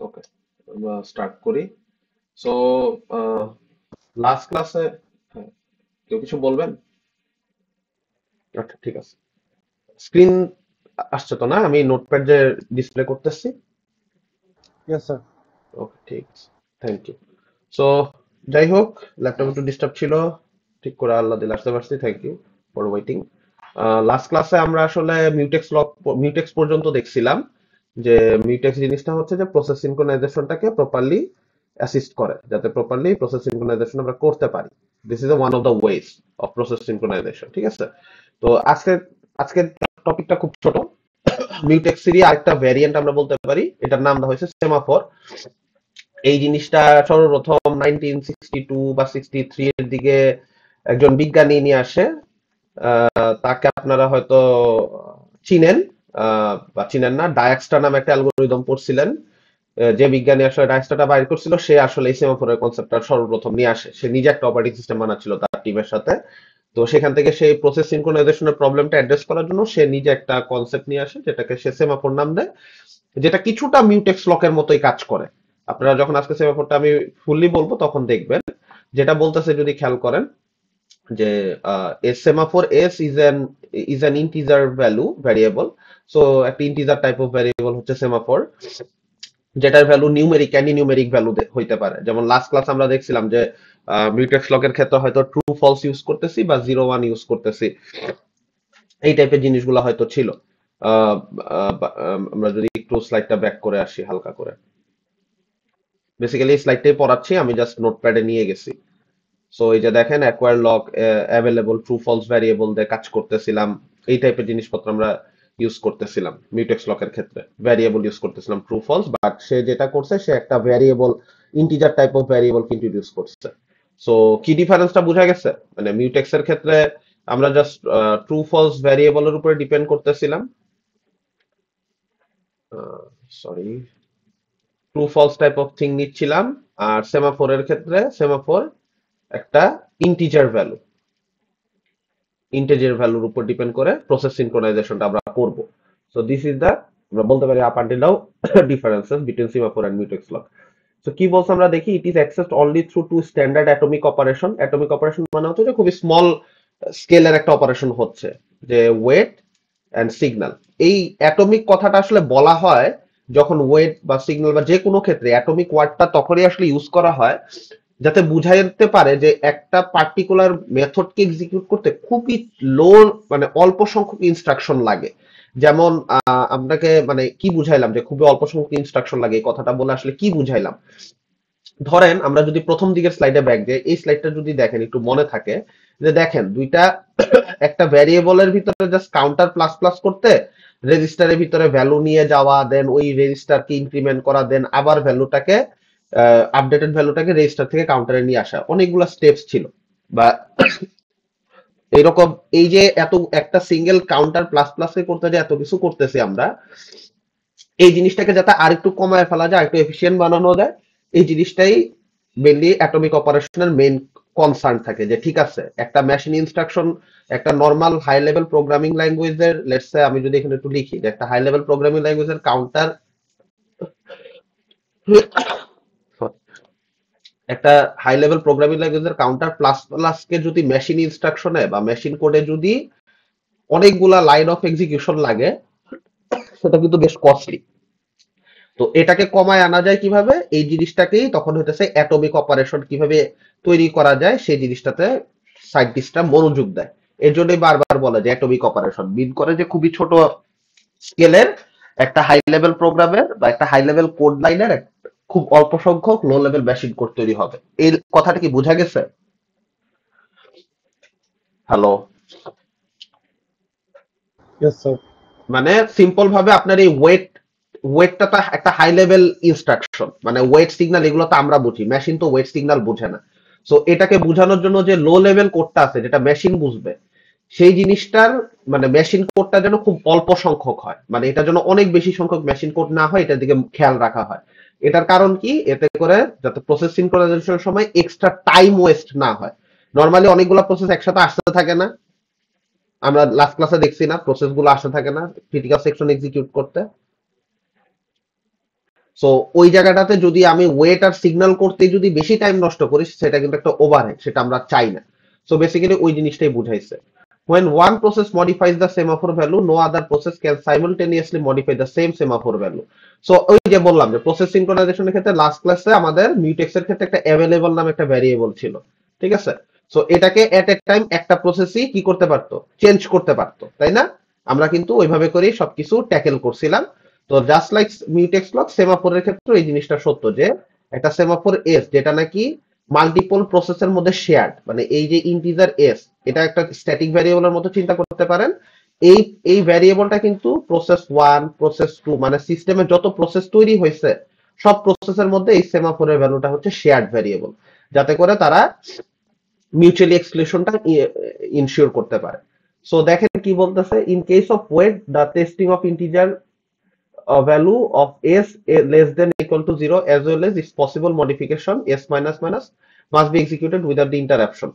ওকে, আমরা স্টার্ট করি। So last ক্লাসে কেউ কিছু বলবেন? আচ্ছা, ঠিক আছে। স্ক্রিন আসছে তো না? আমি নোটপ্যাড যে ডিসপ্লে করতেছি। Yes, sir. ওকে, ঠিক আছে, থ্যাংক ইউ। সো যাই হোক, ল্যাপটপ একটু ডিস্টার্ব ছিল, ঠিক করে আল্লাহ দিলে আসতে পারছি। Thank you for waiting. Last ক্লাসে আমরা আসলে মিউটেক্স পর্যন্ত দেখছিলাম। যে মিউটেক্স জিনিসটা হচ্ছে যে প্রসেস সিনক্রোনাইজেশনটাকে প্রপারলি অ্যাসিস্ট করে, যাতে প্রপারলি প্রসেস সিনক্রোনাইজেশন আমরা করতে পারি। This is one of the ways of process synchronisation, ঠিক আছে? তো আজকের টপিকটা খুব ছোট। মিউটেক্সেরই আরেকটা ভ্যারিয়েন্ট আমরা বলতে পারি, এটার নাম দেওয়া হয়েছে সেমাফোর। এই জিনিসটা সর্বপ্রথম 1962 বা 63 এর দিকে একজন বিজ্ঞানী নিয়ে আসে। তাকে আপনারা হয়তো চিনেন, বা চিনেন না, ডায়াক্সটা নামে একটা অ্যালগোরিদম পড়ছিলেন। যে বিজ্ঞানী আসলে ডায়াক্সটা বাইর করছিল, সে আসলে এই সেমাফোরের কনসেপ্টটা সর্বপ্রথম নিয়ে আসে। সে নিজে একটা অপারেটিং সিস্টেম বানাচ্ছিল তার টিমের সাথে। তো সেখান থেকে সেই প্রসেস সিনক্রোনাইজেশনের প্রবলেমটা অ্যাড্রেস করার জন্য সে নিজে একটা কনসেপ্ট নিয়ে আসে, যেটাকে সে সেমাফোর নাম দেয়, যেটা কিছুটা মিউটেক্স লকের মতোই কাজ করে। আপনারা যখন আজকে সেমাফোরটা আমি ফুললি বলবো তখন দেখবেন যেটা বলতেছে, যদি খেয়াল করেন যে a semaphore s is an integer value variable. So একটা ইন্টিজার টাইপ অফ ভ্যারিয়েবল হচ্ছে সেমাফোর, যেটার value numeric and numeric value হইতে পারে। যেমন লাস্ট ক্লাস আমরা দেখছিলাম যে মিউটেক্স লকের ক্ষেত্রে হয়তো ট্রু ফলস ইউজ করতেছি বা 0 1 ইউজ করতেছি, এই টাইপের জিনিসগুলো হয়তো ছিল। আহ, আমরা যদি একটু স্লাইডটা ব্যাক করে আসি হালকা করে, বেসিক্যালি এই স্লাইডটাই পড়াচ্ছি, আমি জাস্ট নোটপ্যাডে নিয়ে গেছি। সো এই যে দেখেন, acquire lock, available, true false variable দিয়ে কাজ করতেছিলাম। এই টাইপের জিনিসপত্র আমরা ইউজ করতেছিলাম মিউটেক্স লকের ক্ষেত্রে। ভ্যারিয়েবল ইউজ করতেছিলাম ট্রু ফলস, বাট সে যেটা করছে, সে একটা variable, integer type of variable কিন্তু ইউজ করছে। সো কি ডিফারেন্সটা বোঝা গেছে? মানে মিউটেক্স এর ক্ষেত্রে আমরা জাস্ট ট্রু ফলস ভ্যারিয়েবলের উপরে ডিপেন্ড করতেছিলাম। Sorry, true false type of thing নিচ্ছিলাম। আর সেমাফোরের ক্ষেত্রে সেমাফোর একটা ইন্টিজার ভ্যালু, ইন্টিজার ভ্যালুর উপর ডিপেন্ড করে প্রসেস সিনক্রোনাইজেশনটা আমরা করব। সো দিস ইজ দ্য, আমরা বলতে পারি up until now differences between semaphore and mutex lock. So কি বলছে আমরা দেখি, it is accessed only through two standard atomic operation. Atomic operation মানে হচ্ছে যে খুবই স্মল স্কেলের একটা অপারেশন হচ্ছে, যে ওয়েট অ্যান্ড সিগন্যাল। এই অ্যাটমিক কথাটা আসলে বলা হয় যখন ওয়েট বা সিগন্যাল বা যে কোনো ক্ষেত্রে অ্যাটমিক ওয়ার্ডটা তখনই আসলে ইউজ করা হয় যাতে বুঝাইতে পারে যে একটা পার্টিকুলার মেথডকে এক্সিকিউট করতে খুবই লো, মানে অল্প সংখ্যক ইনস্ট্রাকশন লাগে। যেমন আপনাকে মানে কি বুঝাইলাম যে খুবই অল্প সংখ্যক ইনস্ট্রাকশন লাগে, এই কথাটা বলে আসলে কি বুঝাইলাম? ধরেন আমরা যদি প্রথম দিকের স্লাইডে ব্যাক যাই, এই স্লাইডটা যদি দেখেন, একটু মনে থাকে যে দেখেন দুইটা একটা ভ্যারিয়েবলের ভিতরে জাস্ট কাউন্টার প্লাস প্লাস করতে, রেজিস্টারের ভিতরে ভ্যালু নিয়ে যাওয়া, দেন ওই রেজিস্টারকে ইনক্রিমেন্ট করা, দেন আবার ভ্যালুটাকে, আপডেটেড ভ্যালুটাকে রেজিস্টার থেকে কাউন্টারে নিয়ে আসা, অনেকগুলো স্টেপস ছিল। বা এইরকম, এই যে এত একটা সিঙ্গেল কাউন্টার প্লাস প্লাস করতে যে এত কিছু করতেছি আমরা, এই জিনিসটাকে যাতে আরেকটু কমায় ফেলা যায়, একটু এফিসিয়েন্ট বানানো যায়, এই জিনিসটাই মেনলি অ্যাটমিক অপারেশনের মেইন কনসার্ন থাকে। যে ঠিক আছে, একটা মেশিন ইনস্ট্রাকশন, একটা নর্মাল হাই লেভেল প্রোগ্রামিং ল্যাঙ্গুয়েজের, লেটস সে আমি যদি এখানে একটু লিখি যে একটা হাই লেভেল প্রোগ্রামিং ল্যাঙ্গুয়েজের কাউন্টার, একটা হাই লেভেল প্রোগ্রামিং ল্যাঙ্গুয়েজের কাউন্টার প্লাস প্লাস কে যদি মেশিন ইনস্ট্রাকশনে বা মেশিন কোডে যদি অনেকগুলা লাইন অফ এক্সিকিউশন লাগে, সেটা কিন্তু বেশ কস্টলি। তো এটাকে কমায় আনা যায় কিভাবে, এই জিনিসটাকেই তখন হইতেছে অ্যাটমিক অপারেশন কিভাবে তৈরি করা যায়, সেই জিনিসটাতে সায়েন্টিস্টরা মনোযোগ দেয়। এর জন্যই বারবার বলে যে অ্যাটমিক অপারেশন মিন করে যে খুবই ছোট স্কেলের একটা হাই লেভেল প্রোগ্রামের বা একটা হাই লেভেল কোড লাইনের খুব অল্প সংখ্যক লো লেভেল মেশিন কোড তৈরি হবে। এই কথাটা কি বোঝা গেছে? হ্যালো? Yes, sir. মানে সিম্পল ভাবে আপনার এই ওয়েটটা তো একটা হাই লেভেল ইনস্ট্রাকশন, মানে ওয়েট সিগন্যাল, এগুলো তো আমরা বুঝি, মেশিন তো ওয়েট সিগন্যাল বুঝে না। সো এটাকে বোঝানোর জন্য যে লো লেভেল কোডটা আছে যেটা মেশিন বুঝবে, সেই জিনিসটার মানে মেশিন কোডটা যেন খুব অল্প সংখ্যক হয়, মানে এটা যেন অনেক বেশি সংখ্যক মেশিন কোড না হয়, এটার দিকে খেয়াল রাখা হয়। এটার কারণ কি, এতে করে যাতে প্রসেস সিনক্রোনাইজেশনের সময় এক্সট্রা টাইম ওয়েস্ট না হয়। নর্মালি অনেকগুলো প্রসেস একসাথে আসতে থাকে না, আমরা লাস্ট ক্লাসে দেখছি না, প্রসেস গুলো আসতে থাকে না ক্রিটিক্যাল সেকশন এক্সিকিউট করতে। সো ওই জায়গাটাতে যদি আমি ওয়েট আর সিগন্যাল করতে যদি বেশি টাইম নষ্ট করি সেটা কিন্তু একটা ওভারহেড, সেটা আমরা চাই না। সো বেসিক্যালি ওই জিনিসটাই বুঝাইছে। When one process modifies the semaphore value, no other process can simultaneously modify the same semaphore value. So ওই যে বললাম যে প্রসেস সিনক্রোনাইজেশনের ক্ষেত্রে লাস্ট ক্লাসে আমাদের মিউটেক্স এর ক্ষেত্রে একটা অ্যাভেলেবল নামে একটা ভ্যারিয়েবল ছিল, ঠিক আছে? সো এটাকে এট এ টাইম একটা প্রসেসই কি করতে পারতো, চেঞ্জ করতে পারতো, তাই না? আমরা কিন্তু ওইভাবে করেই সবকিছু ট্যাকেল করছিলাম। তো জাস্ট লাইক মিউটেক্স ব্লক, সেমাফোরের ক্ষেত্রে এই জিনিসটা সত্য যে একটা সেমাফোর এস যেটা নাকি মাল্টিপল প্রসেসের মধ্যে শেয়ার্ড, মানে এই যে ইন্টিজার এস, এটা একটা স্ট্যাটিক ভ্যারিয়েবলের মতো চিন্তা করতে পারেন। এই এই ভ্যারিয়েবলটা কিন্তু প্রসেস ওয়ান, প্রসেস টু, মানে সিস্টেমে যত প্রসেস তৈরি হয়েছে সব প্রসেসের মধ্যে এই সেমাফোরের ভ্যালুটা হচ্ছে শেয়ার্ড ভ্যারিয়েবল, যাতে করে তারা মিউচুয়ালি এক্সক্লুশনটা ইনশিওর করতে পারে। সো দেখেন কি বলতেছে, in case of wait the testing of integer value of s less than equal to 0 as well as its possible modification s minus minus must be executed without the interruption.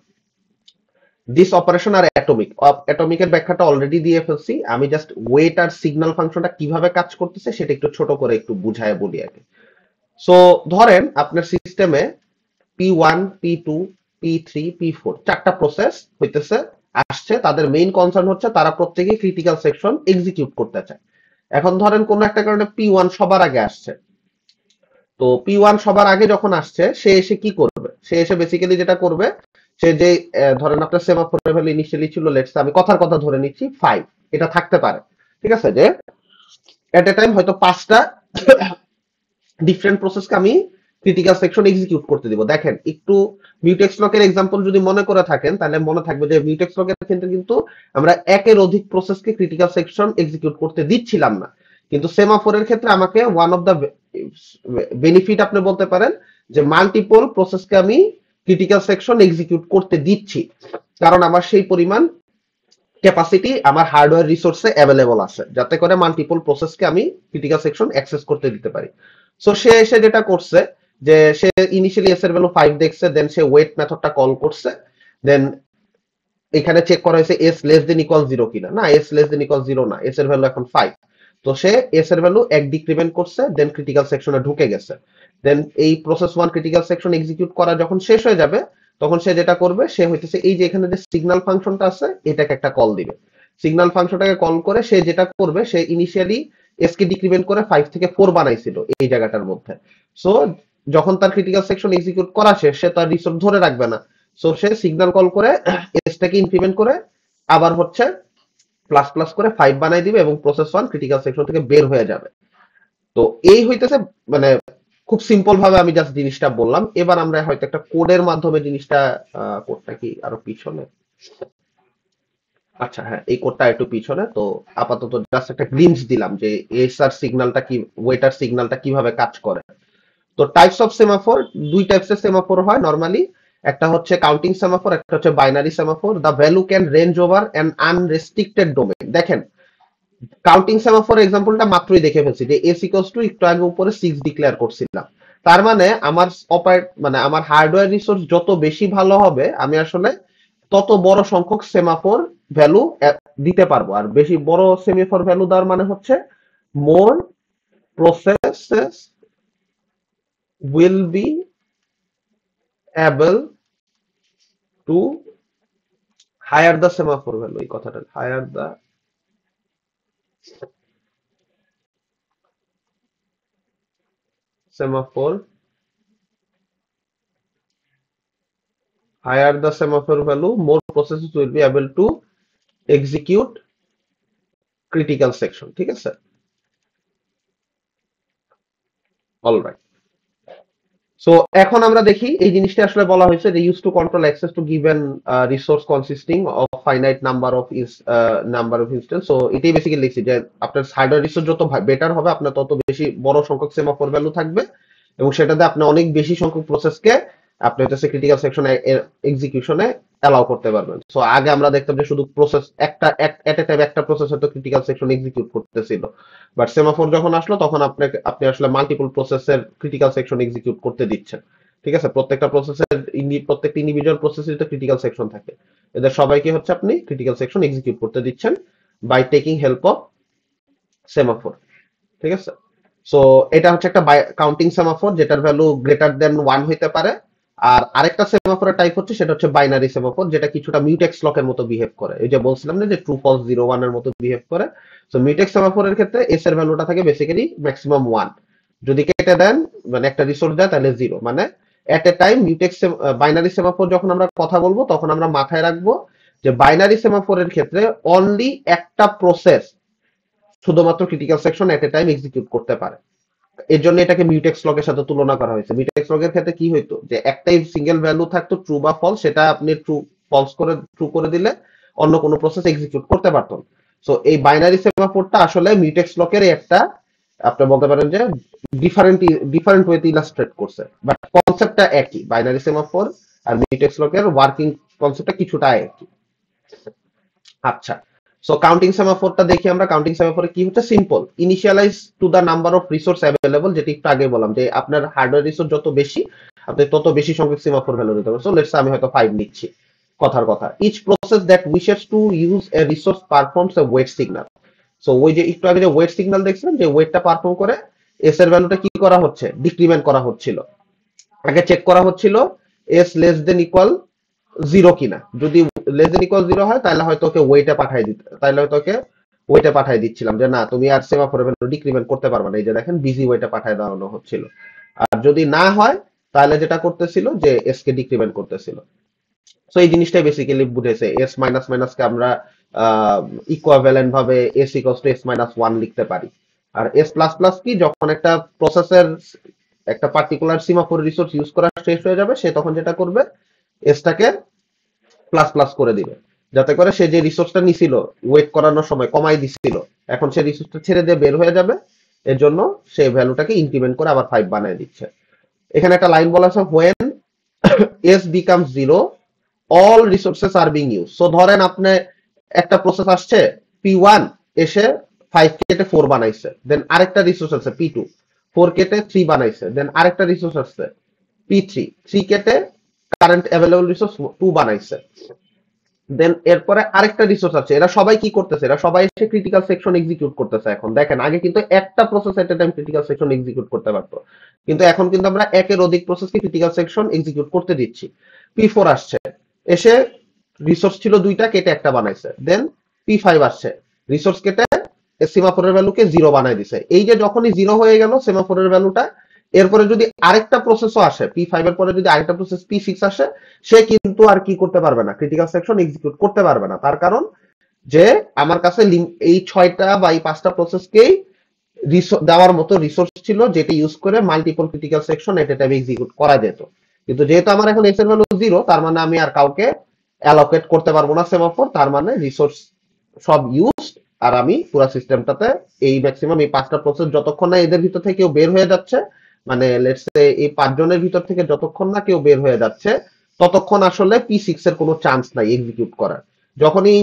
This operation are atomic. Atomic এর ব্যাখ্যাটা already দিয়ে ফেলছি, আমি just wait আর signal ফাংশনটা কিভাবে কাজ করতেছে সেটা একটু ছোট করে একটু বুঝায় বলি আগে। সো ধরেন আপনার সিস্টেমে P1, P2, P3, P4 চারটা প্রসেস হইতেছে, আসছে, তাদের মেইন কনসার্ন হচ্ছে তারা প্রত্যেকেই ক্রিটিক্যাল সেকশন এক্সিকিউট করতে চায়। এখন ধরেন কোন একটা কারণে P1 সবার আগে আসছে, তো P1 সবার আগে যখন আসছে সে এসে কি করবে, সে এসে বেসিক্যালি যেটা করবে, সে যে ধরেন আপনার সেমাফোর ভ্যালু ইনিশিয়ালি ছিল, লেটস আমি কথার কথা ধরে নিচ্ছি 5, এটা থাকতে পারে, ঠিক আছে? যে এট এ টাইম হয়তো 5টা ডিফারেন্ট প্রসেসকে আমি ক্রিটিক্যাল সেকশন এক্সিকিউট করতে দিব। দেখেন একটু মিউটেক্স লকের এক্সাম্পল যদি মনে করে থাকেন তাহলে মনে থাকবে যে মিউটেক্স লকের ক্ষেত্রে কিন্তু আমরা একের অধিক প্রসেসকে ক্রিটিক্যাল সেকশন এক্সিকিউট করতে দিচ্ছিলাম না, কিন্তু সেমাফোরের ক্ষেত্রে আমাকে ওয়ান অফ দ্য বেনিফিট আপনি বলতে পারেন যে মাল্টিপল প্রসেসকে আমি ক্রিটিক্যাল সেকশন এক্সিকিউট করতে দিচ্ছি, কারণ আমার সেই পরিমাণ ক্যাপাসিটি আমার হার্ডওয়্যার রিসোর্সে অ্যাভেলেবল আছে, যাতে করে মাল্টিপল প্রসেসকে আমি ক্রিটিক্যাল সেকশন অ্যাক্সেস করতে দিতে পারি। সো সে এসে যেটা করছে যে সে ইনিশিয়ালি এস এর ভ্যালু 5 দেখছে, দেন সে ওয়েট মেথডটা কল করছে, দেন এখানে চেক করা হয়েছে এস লেস দেন ইকুয়াল 0 কিনা, না এস লেস দেন ইকুয়াল 0 না, এস এর ভ্যালু এখন 5। তো সে এস এর ভ্যালু 1 ডিক্রিমেন্ট করছে, দেন ক্রিটিক্যাল সেকশনে ঢুকে গেছে। দেন এই প্রসেস 1 ক্রিটিক্যাল সেকশন এক্সিকিউট করা যখন শেষ হয়ে যাবে তখন সে যেটা করবে, সে হইতেছে এই যে এখানে যে সিগন্যাল ফাংশনটা আছে এটাকে একটা কল দিবে। সিগন্যাল ফাংশনটাকে কল করে সে যেটা করবে, সে ইনিশিয়ালি এস কে ডিক্রিমেন্ট করে 5 থেকে 4 বানাইছিল এই জায়গাটার মধ্যে। সো যখন তার ক্রিটিক্যাল সেকশন এক্সিকিউট করা শেষ, সে তার রিসোর্স ধরে রাখবে না। সো সে সিগন্যাল কল করে এসটাকে ইনক্রিমেন্ট করে আবার হচ্ছে প্লাস প্লাস করে 5 বানাই দিবে এবং প্রসেস 1 ক্রিটিক্যাল সেকশন থেকে বের হয়ে যাবে। তো এই হইতেছে, মানে খুব সিম্পল ভাবে আমি জাস্ট জিনিসটা বললাম। এবার আমরা হয়তো একটা কোডের মাধ্যমে জিনিসটা, কোডটা কি আরো পিছনে, আচ্ছা হ্যাঁ এই কোডটা একটু পিছনে, তো আপাতত জাস্ট একটা গ্লিমস দিলাম যে এসআর সিগন্যালটা কি, ওয়েটার সিগন্যালটা কিভাবে কাজ করে। তো টাইপস অফ সেমাফোর, দুই টাইপসের সেমাফোর হয় নরমালি, একটা হচ্ছে কাউন্টিং সেমাফোর, একটা হচ্ছে binary semaphore. The value can range over an unrestricted domain. দেখেন কাউন্টিং সেমাফোর এক্সাম্পলটা মাত্রই দেখে ফেলছি যে এস ইকুয়ালস টু একটু আগে উপরে 6 ডিক্লেয়ার করছিলাম, তার মানে আমার মানে আমার হার্ডওয়্যার রিসোর্স যত বেশি ভালো হবে আমি আসলে তত বড় সংখ্যক সেমাফোর ভ্যালু দিতে পারবো। আর বেশি বড় সেমাফোর ভ্যালু দেওয়ার মানে হচ্ছে more processes will be able to higher the semaphore value, এই কথাটা higher the semaphore, higher the semaphore value more processes will be able to execute critical section, ঠিক আছে? অলরাইট। সো এখন আমরা দেখি এই জিনিসটা আসলে বলা হয়েছে যে use to control access to given resource consisting of finite number of instance. So এটাই বেসিক্যালি লিখছি যে আপনার হার্ডওয়্যার রিসোর্স যত বেটার হবে আপনার তত বেশি বড় সংখ্যক সেমাফোর ভ্যালু থাকবে, এবং সেটাতে আপনি অনেক বেশি সংখ্যক প্রসেসকে আপনি হচ্ছে ক্রিটিক্যাল সেকশনে এক্সিকিউশনে অ্যালাউ করতে পারবেন। সো আগে আমরা দেখতাম যে শুধু প্রসেস একটা এট এ টাইম একটা প্রসেস হয়তো ক্রিটিক্যাল সেকশন এক্সিকিউট করতেছিল, বাট সেমাফোর যখন আসলো তখন আপনাকে আপনি আসলে মাল্টিপল প্রসেসের ক্রিটিক্যাল সেকশন এক্সিকিউট করতে দিচ্ছেন, ঠিক আছে? প্রত্যেকটা প্রসেসের প্রত্যেকটা ইন্ডিভিজুয়াল প্রসেসের তো ক্রিটিক্যাল সেকশন থাকে, এদের সবাইকে হচ্ছে আপনি ক্রিটিক্যাল সেকশন এক্সিকিউট করতে দিচ্ছেন by taking help of semaphore, ঠিক আছে? সো এটা হচ্ছে একটা কাউন্টিং সেমাফোর যেটার ভ্যালু গ্রেটার দেন 1 হইতে পারে। আর আরেকটা সেমাফোরের টাইপ হচ্ছে সেটা হচ্ছে বাইনারি সেমাফোর, যেটা কিছুটা মিউটেক্স লকের মতো বিহেভ করে। এই যে বলছিলাম না যে ট্রু ফলস 0 1 এর মতো বিহেভ করে। সো মিউটেক্স সেমাফোরের ক্ষেত্রে এস এর ভ্যালুটা থাকে বেসিক্যালি ম্যাক্সিমাম 1। যদি কেটে দেন মানে একটা রিসোর্স দেয় তাহলে 0, মানে at a time mutex binary semaphore যখন আমরা কথা বলবো তখন আমরা মাথায় রাখবো যে বাইনারি সেমাফোরের ক্ষেত্রে অনলি একটা প্রসেস শুধুমাত্র critical section at a time execute করতে পারে। এর জন্য এটাকে মিউটেক্স লগের সাথে তুলনা করা হয়েছে। মিউটেক্স লগের ক্ষেত্রে কি হইতো যে একটাই সিঙ্গেল ভ্যালু থাকতো ট্রু বা ফলস, সেটা আপনি ট্রু করে দিলে অন্য কোনো প্রসেস এক্সিকিউট করতে পারতো। সো এই বাইনারি সেমাফোরটা আসলে মিউটেক্স লগের একটা, আপনি বলতে পারেন যে ডিফারেন্ট ডিফারেন্ট ওয়েতে ইলাস্ট্রেট করছে, বাট কনসেপ্টটা একই। বাইনারি সেমাফোর আর মিউটেক্স লগের ওয়ার্কিং কনসেপ্টটা কিছুটা একই। আচ্ছা, সো কাউন্টিং সেমাফোরটা দেখি আমরা। কাউন্টিং সেমাফোরে কি হচ্ছে, simple initialize to the number of resource available, যেটি একটু আগে বললাম যে আপনার হার্ডওয়্যার রিসোর্স যত বেশি আপনি তত বেশি সংখ্যক সেমাফোর ভ্যালু দিতে পারবেন। সো লেটস আমি হয়তো 5 নিচ্ছি, কথার কথা। Each process that wishes to use a resource performs a wait signal. So ওই যে একটু আগে যে ওয়েট সিগন্যাল দেখছিলাম, যে ওয়েটটা পারফর্ম করে এস এর ভ্যালুটা কি করা হচ্ছে, ডিক্রিমেন্ট করা হচ্ছিল। আগে চেক করা হচ্ছিল এস লেস দেন ইকুয়াল 0 কিনা। যদি লেস দেন ইকুয়াল 0 হয় তাহলে হয়তো ওকে ওয়েটে পাঠাই দিতে, তাহলে হয়তো ওকে ওয়েটে পাঠাই দিচ্ছিলাম যে না তুমি আর সেমাফোর ভ্যালু ডিক্রিমেন্ট করতে পারবে না, এই যে দেখেন বিজি ওয়েটে পাঠায় দেওয়ানো হচ্ছিল। আর যদি না হয় তাহলে যেটা করতেছিল যে এস কে ডিক্রিমেন্ট করতেছিল। সো এই জিনিসটাই বেসিক্যালি বুঝেছে। এস মাইনাস মাইনাস কে আমরা ইকুইভ্যালেন্ট ভাবে S equals to S minus 1 লিখতে পারি। আর এস প্লাস প্লাস কি, যখন একটা প্রসেসের একটা পার্টিকুলার সিমাফোর রিসোর্স ইউজ করা শেষ হয়ে যাবে সে তখন যেটা করবে এসটাকে প্লাস প্লাস করে দিবে, যাতে করে সে যে রিসোর্সটা নিছিল ওয়েট করানোর সময় কমাই দিছিল, এখন সে রিসোর্সটা ছেড়ে দিয়ে বের হয়ে যাবে। এর জন্য সে ভ্যালুটাকে ইনক্রিমেন্ট করে আবার 5 বানিয়ে দিচ্ছে। এখানে একটা লাইন বলা আছে, when S become 0 all resources are being use. So ধরেন আপনি একটা প্রসেস আসছে P1 এসে 5 কেটে 4 বানাইছে, দেন আরেকটা রিসোর্স আছে P2 4 কেটে 3 বানাইছে, দেন আরেকটা রিসোর্স আছে P3 3 কেটে কারেন্ট অ্যাভেলেবল রিসোর্স 2 বানাইছে, দেন এরপরে আরেকটা রিসোর্স আছে। এরা সবাই কি করতেছে, এরা সবাই এসে ক্রিটিক্যাল সেকশন এক্সিকিউট করতেছে। এখন দেখেন আগে কিন্তু একটা process at a time critical section execute করতে পারতো, কিন্তু এখন কিন্তু আমরা একের অধিক প্রসেসকে ক্রিটিক্যাল সেকশন এক্সিকিউট করতে দিচ্ছি। P4 আসছে, এসে রিসোর্স ছিল দুইটা কেটে একটা বানাইছে, দেন P5 আসছে, রিসোর্স কেটে সেমাফোরের ভ্যালুকে 0 বানাই দিছে। এই যে যখনই 0 হয়ে গেল সেমাফোরের ভ্যালুটা, এরপরে যদি আরেকটা প্রসেসও আসে P5 এর পরে যদি আরেকটা প্রসেস P6 আসে, সে কিন্তু আর কি করতে পারবে না, ক্রিটিক্যাল সেকশন এক্সিকিউট করতে পারবে না। তার কারণ যে আমার কাছে এই 6টা বা এই 5টা প্রসেসকেই দেওয়ার মতো রিসোর্স ছিল, যেটা ইউজ করে multiple critical section at a time execute করা যেত। কিন্তু যেহেতু আমার এখন এস এর ভ্যালু 0, তার মানে আমি আর কাউকে অ্যালোকেট করতে পারবো না সেমাফোর, তার মানে রিসোর্স সব ইউজ। আর আমি পুরো সিস্টেমটাতে এই ম্যাক্সিমাম এই 5টা প্রসেস যতক্ষণ না এদের ভিতর থেকে কেউ বের হয়ে যাচ্ছে, মানে লেটস সে এই 5 জনের ভিতর থেকে যতক্ষণ না কেউ বের হয়ে যাচ্ছে, ততক্ষণ আসলে P6 এর কোনো চান্স নাই এক্সিকিউট করার। যখনই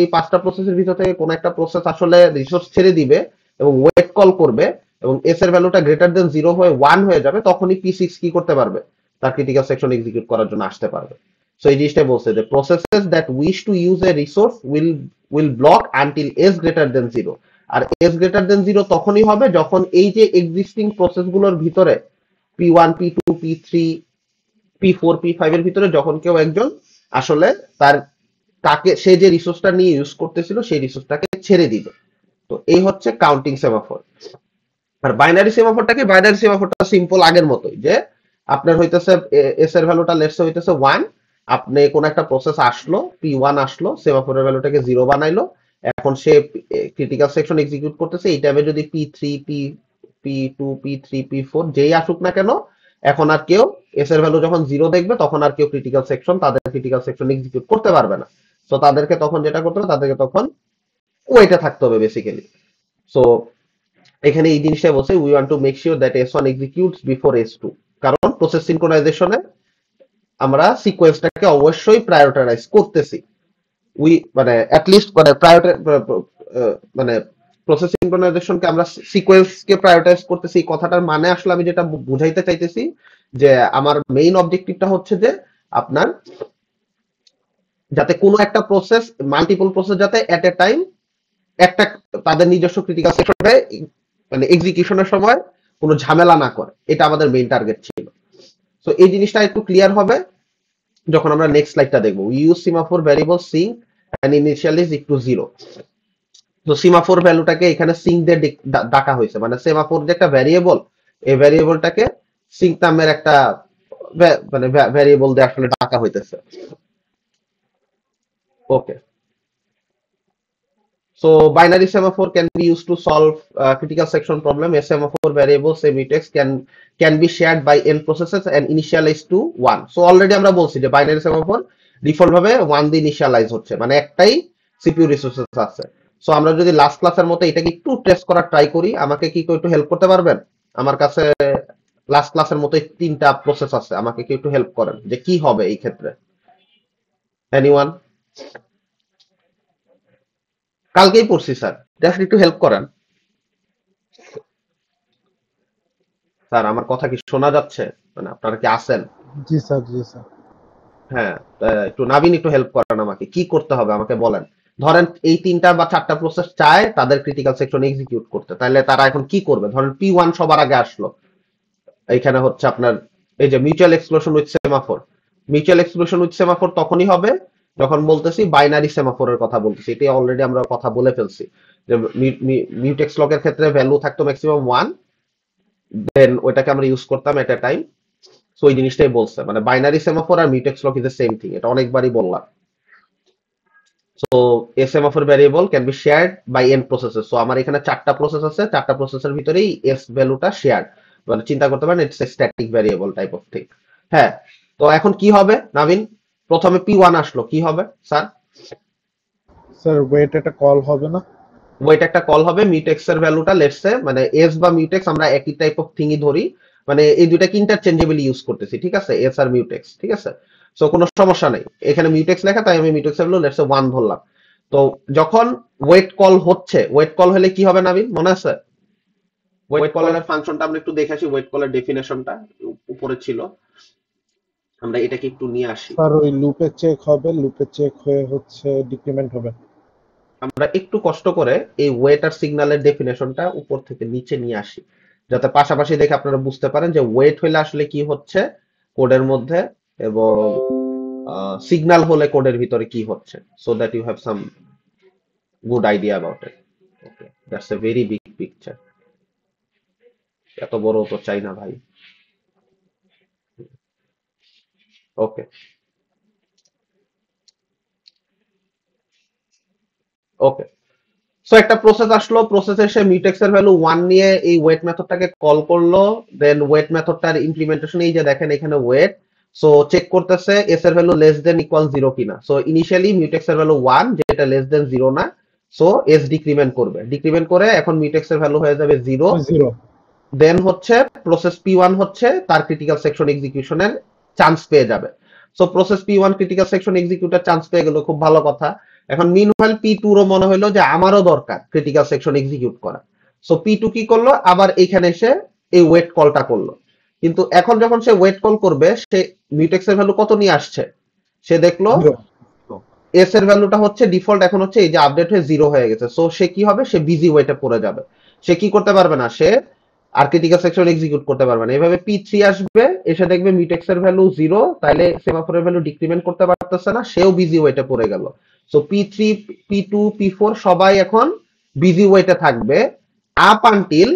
এই 5টা প্রসেসের ভিতর থেকে কোনো একটা প্রসেস আসলে রিসোর্স ছেড়ে দিবে এবং ওয়েট কল করবে এবং এস এর ভ্যালুটা গ্রেটার দেন 0 হয়ে 1 হয়ে যাবে, তখনই P6 কি করতে পারবে, তার ক্রিটিক্যাল সেকশন এক্সিকিউট করার জন্য আসতে পারবে। সো এই জিনিসটা বলছে যে processes that wish to use a resource will block until S greater than 0। আর এস গ্রেটার দেন 0 তখনই হবে যখন এই যে এক্সিস্টিং প্রসেসগুলোর ভিতরে P1 P2 P3 P4 P5 এর ভিতরে যখন কেউ একজন আসলে তার তাকে সে যে রিসোর্সটা নিয়ে ইউজ করতেছিল সেই রিসোর্সটাকে ছেড়ে দিবে। তো এই হচ্ছে কাউন্টিং সেমাফোর। আর বাইনারি সেমাফোরটাকে, বাইনারি সেমাফোরটা সিম্পল আগের মতোই, যে আপনার হইতেছে এস এর ভ্যালুটা লেটস হইতেছে 1, আপনি কোন একটা প্রসেস আসলো P1 আসলো, সেমাফোরের ভ্যালুটাকে 0 বানাইলো, এখন সে ক্রিটিক্যাল সেকশন এক্সিকিউট করতেছে। এই টাইমে যদি P2 P3 P4 যেই আসুক না কেন, এখন আর কেউ এস এর ভ্যালু যখন 0 দেখবে তখন আর কেউ ক্রিটিক্যাল সেকশন তাদের ক্রিটিক্যাল সেকশন এক্সিকিউট করতে পারবে না। তো তাদেরকে তখন যেটা করতে হবে, তাদেরকে তখন ওয়েটে থাকতে হবে বেসিক্যালি। সো এখানে এই জিনিসটা বলছে, we want to make sure that S1 executes before S2, কারণ প্রসেস সিনক্রোনাইজেশনে আমরা সিকোয়েন্সটাকে অবশ্যই প্রায়োরিটাইজ করতেছি। মানে অ্যাট লিস্ট মানে মানে প্রসেস সিনক্রোনাইজেশনকে আমরা সিকোয়েন্সকে প্রায়োরিটাইজ করতেছি। এই কথাটার মানে আসলে আমি যেটা বুঝাইতে চাইতেছি যে আমার মেইন অবজেক্টিভটা হচ্ছে যে আপনার যাতে কোনো একটা প্রসেস, মাল্টিপল প্রসেস যাতে এট এ টাইম একটা তাদের নিজস্ব ক্রিটিক্যাল সেকশনে মানে এক্সিকিউশনের সময় কোনো ঝামেলা না করে, এটা আমাদের মেইন টার্গেট ছিল। সো এই জিনিসটা একটু ক্লিয়ার হবে যখন আমরা নেক্সট স্লাইডটা দেখবো। We use semaphore variable sync and initialize equal to 0। তো সিমাফোর ভ্যালুটাকে এখানে সিঙ্ক দিয়ে ডাকা হয়েছে, মানে সেমাফোর যে একটা ভ্যারিয়েবল, এই ভ্যারিয়েবলটাকে সিঙ্ক নামের একটা মানে ভ্যারিয়েবল দিয়ে আসলে ডাকা হইতেছে। ওকে, so binary semaphore can be used to solve critical section problem. A semaphore variable say mutex can be shared by n processes and initialized to 1. So already আমরা বলছি যে binary semaphore ডিফল্ট ভাবে 1 দিয়ে initialise হচ্ছে, মানে একটাই CPU resources আছে। So আমরা যদি লাস্ট ক্লাসের মতো এটাকে একটু টেস্ট করার ট্রাই করি, আমাকে কি একটু হেল্প করতে পারবেন? আমার কাছে লাস্ট ক্লাসের মতো তিনটা প্রসেস আছে, আমাকে কি একটু হেল্প করেন যে কি হবে এই ক্ষেত্রে? এনিওয়ান? কালকেই পড়ছি স্যার, জাস্ট একটু হেল্প করেন স্যার। আমার কথা কি শোনা যাচ্ছে? মানে আপনারা কি আছেন? जी सर, जी सर। হ্যাঁ, একটু নাবিন একটু হেল্প করেন আমাকে, কি করতে হবে আমাকে বলেন। ধরেন এই তিনটা বা চারটা প্রসেস চায় তাদের ক্রিটিক্যাল সেকশন এক্সিকিউট করতে, তাহলে তারা এখন কি করবে? ধরেন P1 সবার আগে আসলো, এইখানে হচ্ছে আপনার এই যে mutual exclusion with semaphore. Mutual exclusion with semaphore তখনই হবে যখন বলতেছি বাইনারি সেমাফোরের কথা বলতেছি, এটা অলরেডি আমরা কথা বলে ফেলছি যে মিউটেক্স লকের ক্ষেত্রে ভ্যালু থাকতো ম্যাক্সিমাম 1, দেন ওইটাকে আমরা ইউজ করতাম এট এ টাইম। সো ওই জিনিসটাই বলছে, মানে বাইনারি সেমাফোর আর mutex lock is the same thing, এটা অনেকবারই বললাম। So a semaphore variable can be shared by n processes. So আমার এখানে চারটা প্রসেস আছে, চারটা প্রসেসের ভিতরেই এস ভ্যালুটা শেয়ার, মানে চিন্তা করতে পারেন it's a static variable type of thing. হ্যাঁ, তো এখন কি হবে নাবিন? প্রথমে P1 আসলো, কি হবে স্যার? স্যার ওয়েট একটা কল হবে না? ওয়েট একটা কল হবে, মিউটেক্স এর ভ্যালুটা লেটস সে, মানে এস বা মিউটেক্স আমরা একই টাইপ অফ থিংই ধরি, মানে এই দুইটাকে ইন্টারচেঞ্জেবলি ইউজ করতেছি, ঠিক আছে? এস আর মিউটেক্স, ঠিক আছে? সো কোনো সমস্যা নাই, এখানে মিউটেক্স লেখা তাই আমি মিউটেক্স এর ভ্যালু লেটস সে 1 ধরলাম। তো যখন ওয়েট কল হচ্ছে, ওয়েট কল হলে কি হবে নাবিন, মনে আছে? ওয়েট কলের ফাংশনটা আমরা একটু দেখে আসি, ওয়েট কলের ডেফিনেশনটা উপরে ছিল, আমরা এটাকে একটু নিয়ে আসি। স্যার ওই লুপে চেক হবে, লুপে চেক হয়ে হচ্ছে ডিক্রিমেন্ট হবে। আমরা একটু কষ্ট করে এই ওয়েট আর সিগন্যালের ডেফিনেশনটা উপর থেকে নিচে নিয়ে আসি, যাতে পাশাপাশি দেখে আপনারা বুঝতে পারেন যে ওয়েট হলে আসলে কি হচ্ছে কোডের মধ্যে, এবং সিগন্যাল হলে কোডের ভিতরে কি হচ্ছে, so that you have some good idea about it. Okay, that's a very big picture. এত বড় তো চাই না ভাই। Okay, okay. সো একটা প্রসেস আসলো, প্রসেস এসে মিউটেক্স এর ভ্যালু 1 নিয়ে এই ওয়েট মেথডটাকে কল করলো, দেন ওয়েট মেথডটার ইমপ্লিমেন্টেশন এই যে দেখেন এখানে ওয়েট, সো চেক করতেছে এস এর ভ্যালু লেস দেন ইকুয়াল 0 কিনা। সো ইনিশিয়ালি মিউটেক্স এর ভ্যালু 1, যেটা লেস দেন 0 না, সো এস ডিক্রিমেন্ট করবে, ডিক্রিমেন্ট করে এখন মিউটেক্স এর ভ্যালু হয়ে যাবে 0। জিরো। দেন হচ্ছে প্রসেস P1 হচ্ছে তার ক্রিটিক্যাল সেকশন এক্সিকিউশনের চান্স পেয়ে যাবে। So process P1 critical section এক্সিকিউটার chance পেয়ে গেল, খুব ভালো কথা। এখন মিনওয়াইল P2 রও মনে হলো যে আমারও দরকার ক্রিটিক্যাল সেকশন এক্সিকিউট করা। সো P2 কি করলো, আবার এইখানে এসে এই ওয়েট কলটা করলো, কিন্তু এখন যখন সে ওয়েট কল করবে সে মিউটেক্স এর ভ্যালু কত নিয়ে আসছে, সে দেখলো জিরো। এস এর ভ্যালুটা হচ্ছে ডিফল্ট এখন হচ্ছে এই যে আপডেট হয়ে 0 হয়ে গেছে। সো সে কি হবে, সে বিজি ওয়েটে পড়ে যাবে, সে কি করতে পারবে না, সে আর ক্রিটিক্যাল সেকশন এক্সিকিউট করতে পারবে না। এভাবে P3 আসবে, এসে দেখবে মিউটেক্স এর ভ্যালু 0, তাইলে সেমাফোরের ভ্যালু ডিক্রিমেন্ট করতে পারতেছে না, সেও বিজি ওয়েটে পড়ে গেল। সো P3, P2, P4 সবাই এখন বিজি ওয়েটে থাকবে আপ আনটিল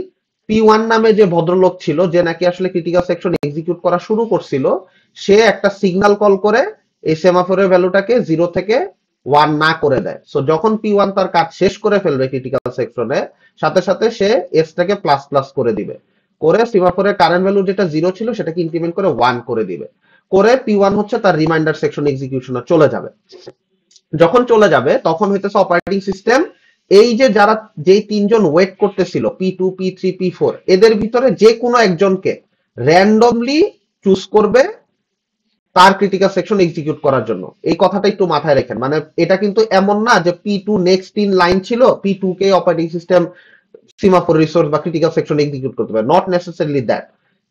P1 নামে যে ভদ্রলোক ছিল, যে নাকি আসলে ক্রিটিক্যাল সেকশন এক্সিকিউট করা শুরু করছিল, সে একটা সিগন্যাল কল করে এই সেমাফোরের ভ্যালুটাকে 0 থেকে 1 না করে দেয়। সো যখন P1 তার কাজ শেষ করে ফেলবে ক্রিটিক্যাল সেকশনে, সাথে সাথে সে এস টাকে প্লাস প্লাস করে দিবে, করে সেমাফোরের কারেন্ট ভ্যালু যেটা 0 ছিল সেটাকে ইনক্রিমেন্ট করে 1 করে দিবে, করে P1 হচ্ছে তার রিমাইন্ডার সেকশন এক্সিকিউশনে চলে যাবে। যখন চলে যাবে তখন হইতেছে অপারেটিং সিস্টেম এই যে যারা যেই তিনজন ওয়েট করতেছিল P2, P3, P4, এদের ভিতরে যে কোনো একজনকে র্যান্ডমলি চুজ করবে তার ক্রিটিক্যাল সেকশন এক্সিকিউট করার জন্য। এই কথাটা একটু মাথায় রাখেন, মানে এটা কিন্তু এমন না যে P2 নেক্সট ইন লাইন ছিল, P2 কে অপারেটিং সিস্টেম সিমাফোর রিসোর্স বা ক্রিটিক্যাল সেকশন এক্সিকিউট করতে পারে, নট নেসেসারিলি দ্যাট।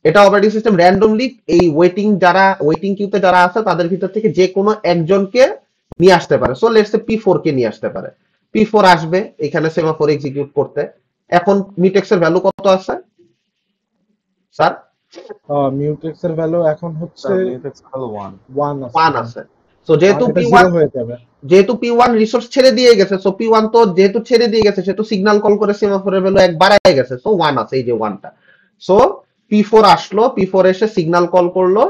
এটা অপারেটিং সিস্টেম র্যান্ডমলি এই ওয়েটিং কিউতে যারা আছে তাদের ভিতর থেকে যে কোনো একজনকে নিয়ে আসতে পারে। সো লেটস সে P4 কে নিয়ে আসতে পারে, P4 আসবে এখানে সেমাফোর এক্সিকিউট করতে, এখন মিউটেক্স এর ভ্যালু কত আছে স্যার? মিউটেক্স এর ভ্যালু এখন হচ্ছে স্যার মিউটেক্স হলো 1। 1 আছে। 1 আছে। সো যেহেতু এটা P1 0 হয়ে যাবে। রিসোর্স ছেড়ে দিয়ে গেছে, সো P1 তো যেহেতু ছেড়ে দিয়ে গেছে সেহেতু সিগন্যাল কল করে সেমাফোরের ভ্যালু 1 বাড়ায় গেছে, সো 1 আছে, এই যে 1টা। সো P4 আসলো, P4 এসে সিগন্যাল কল করলো,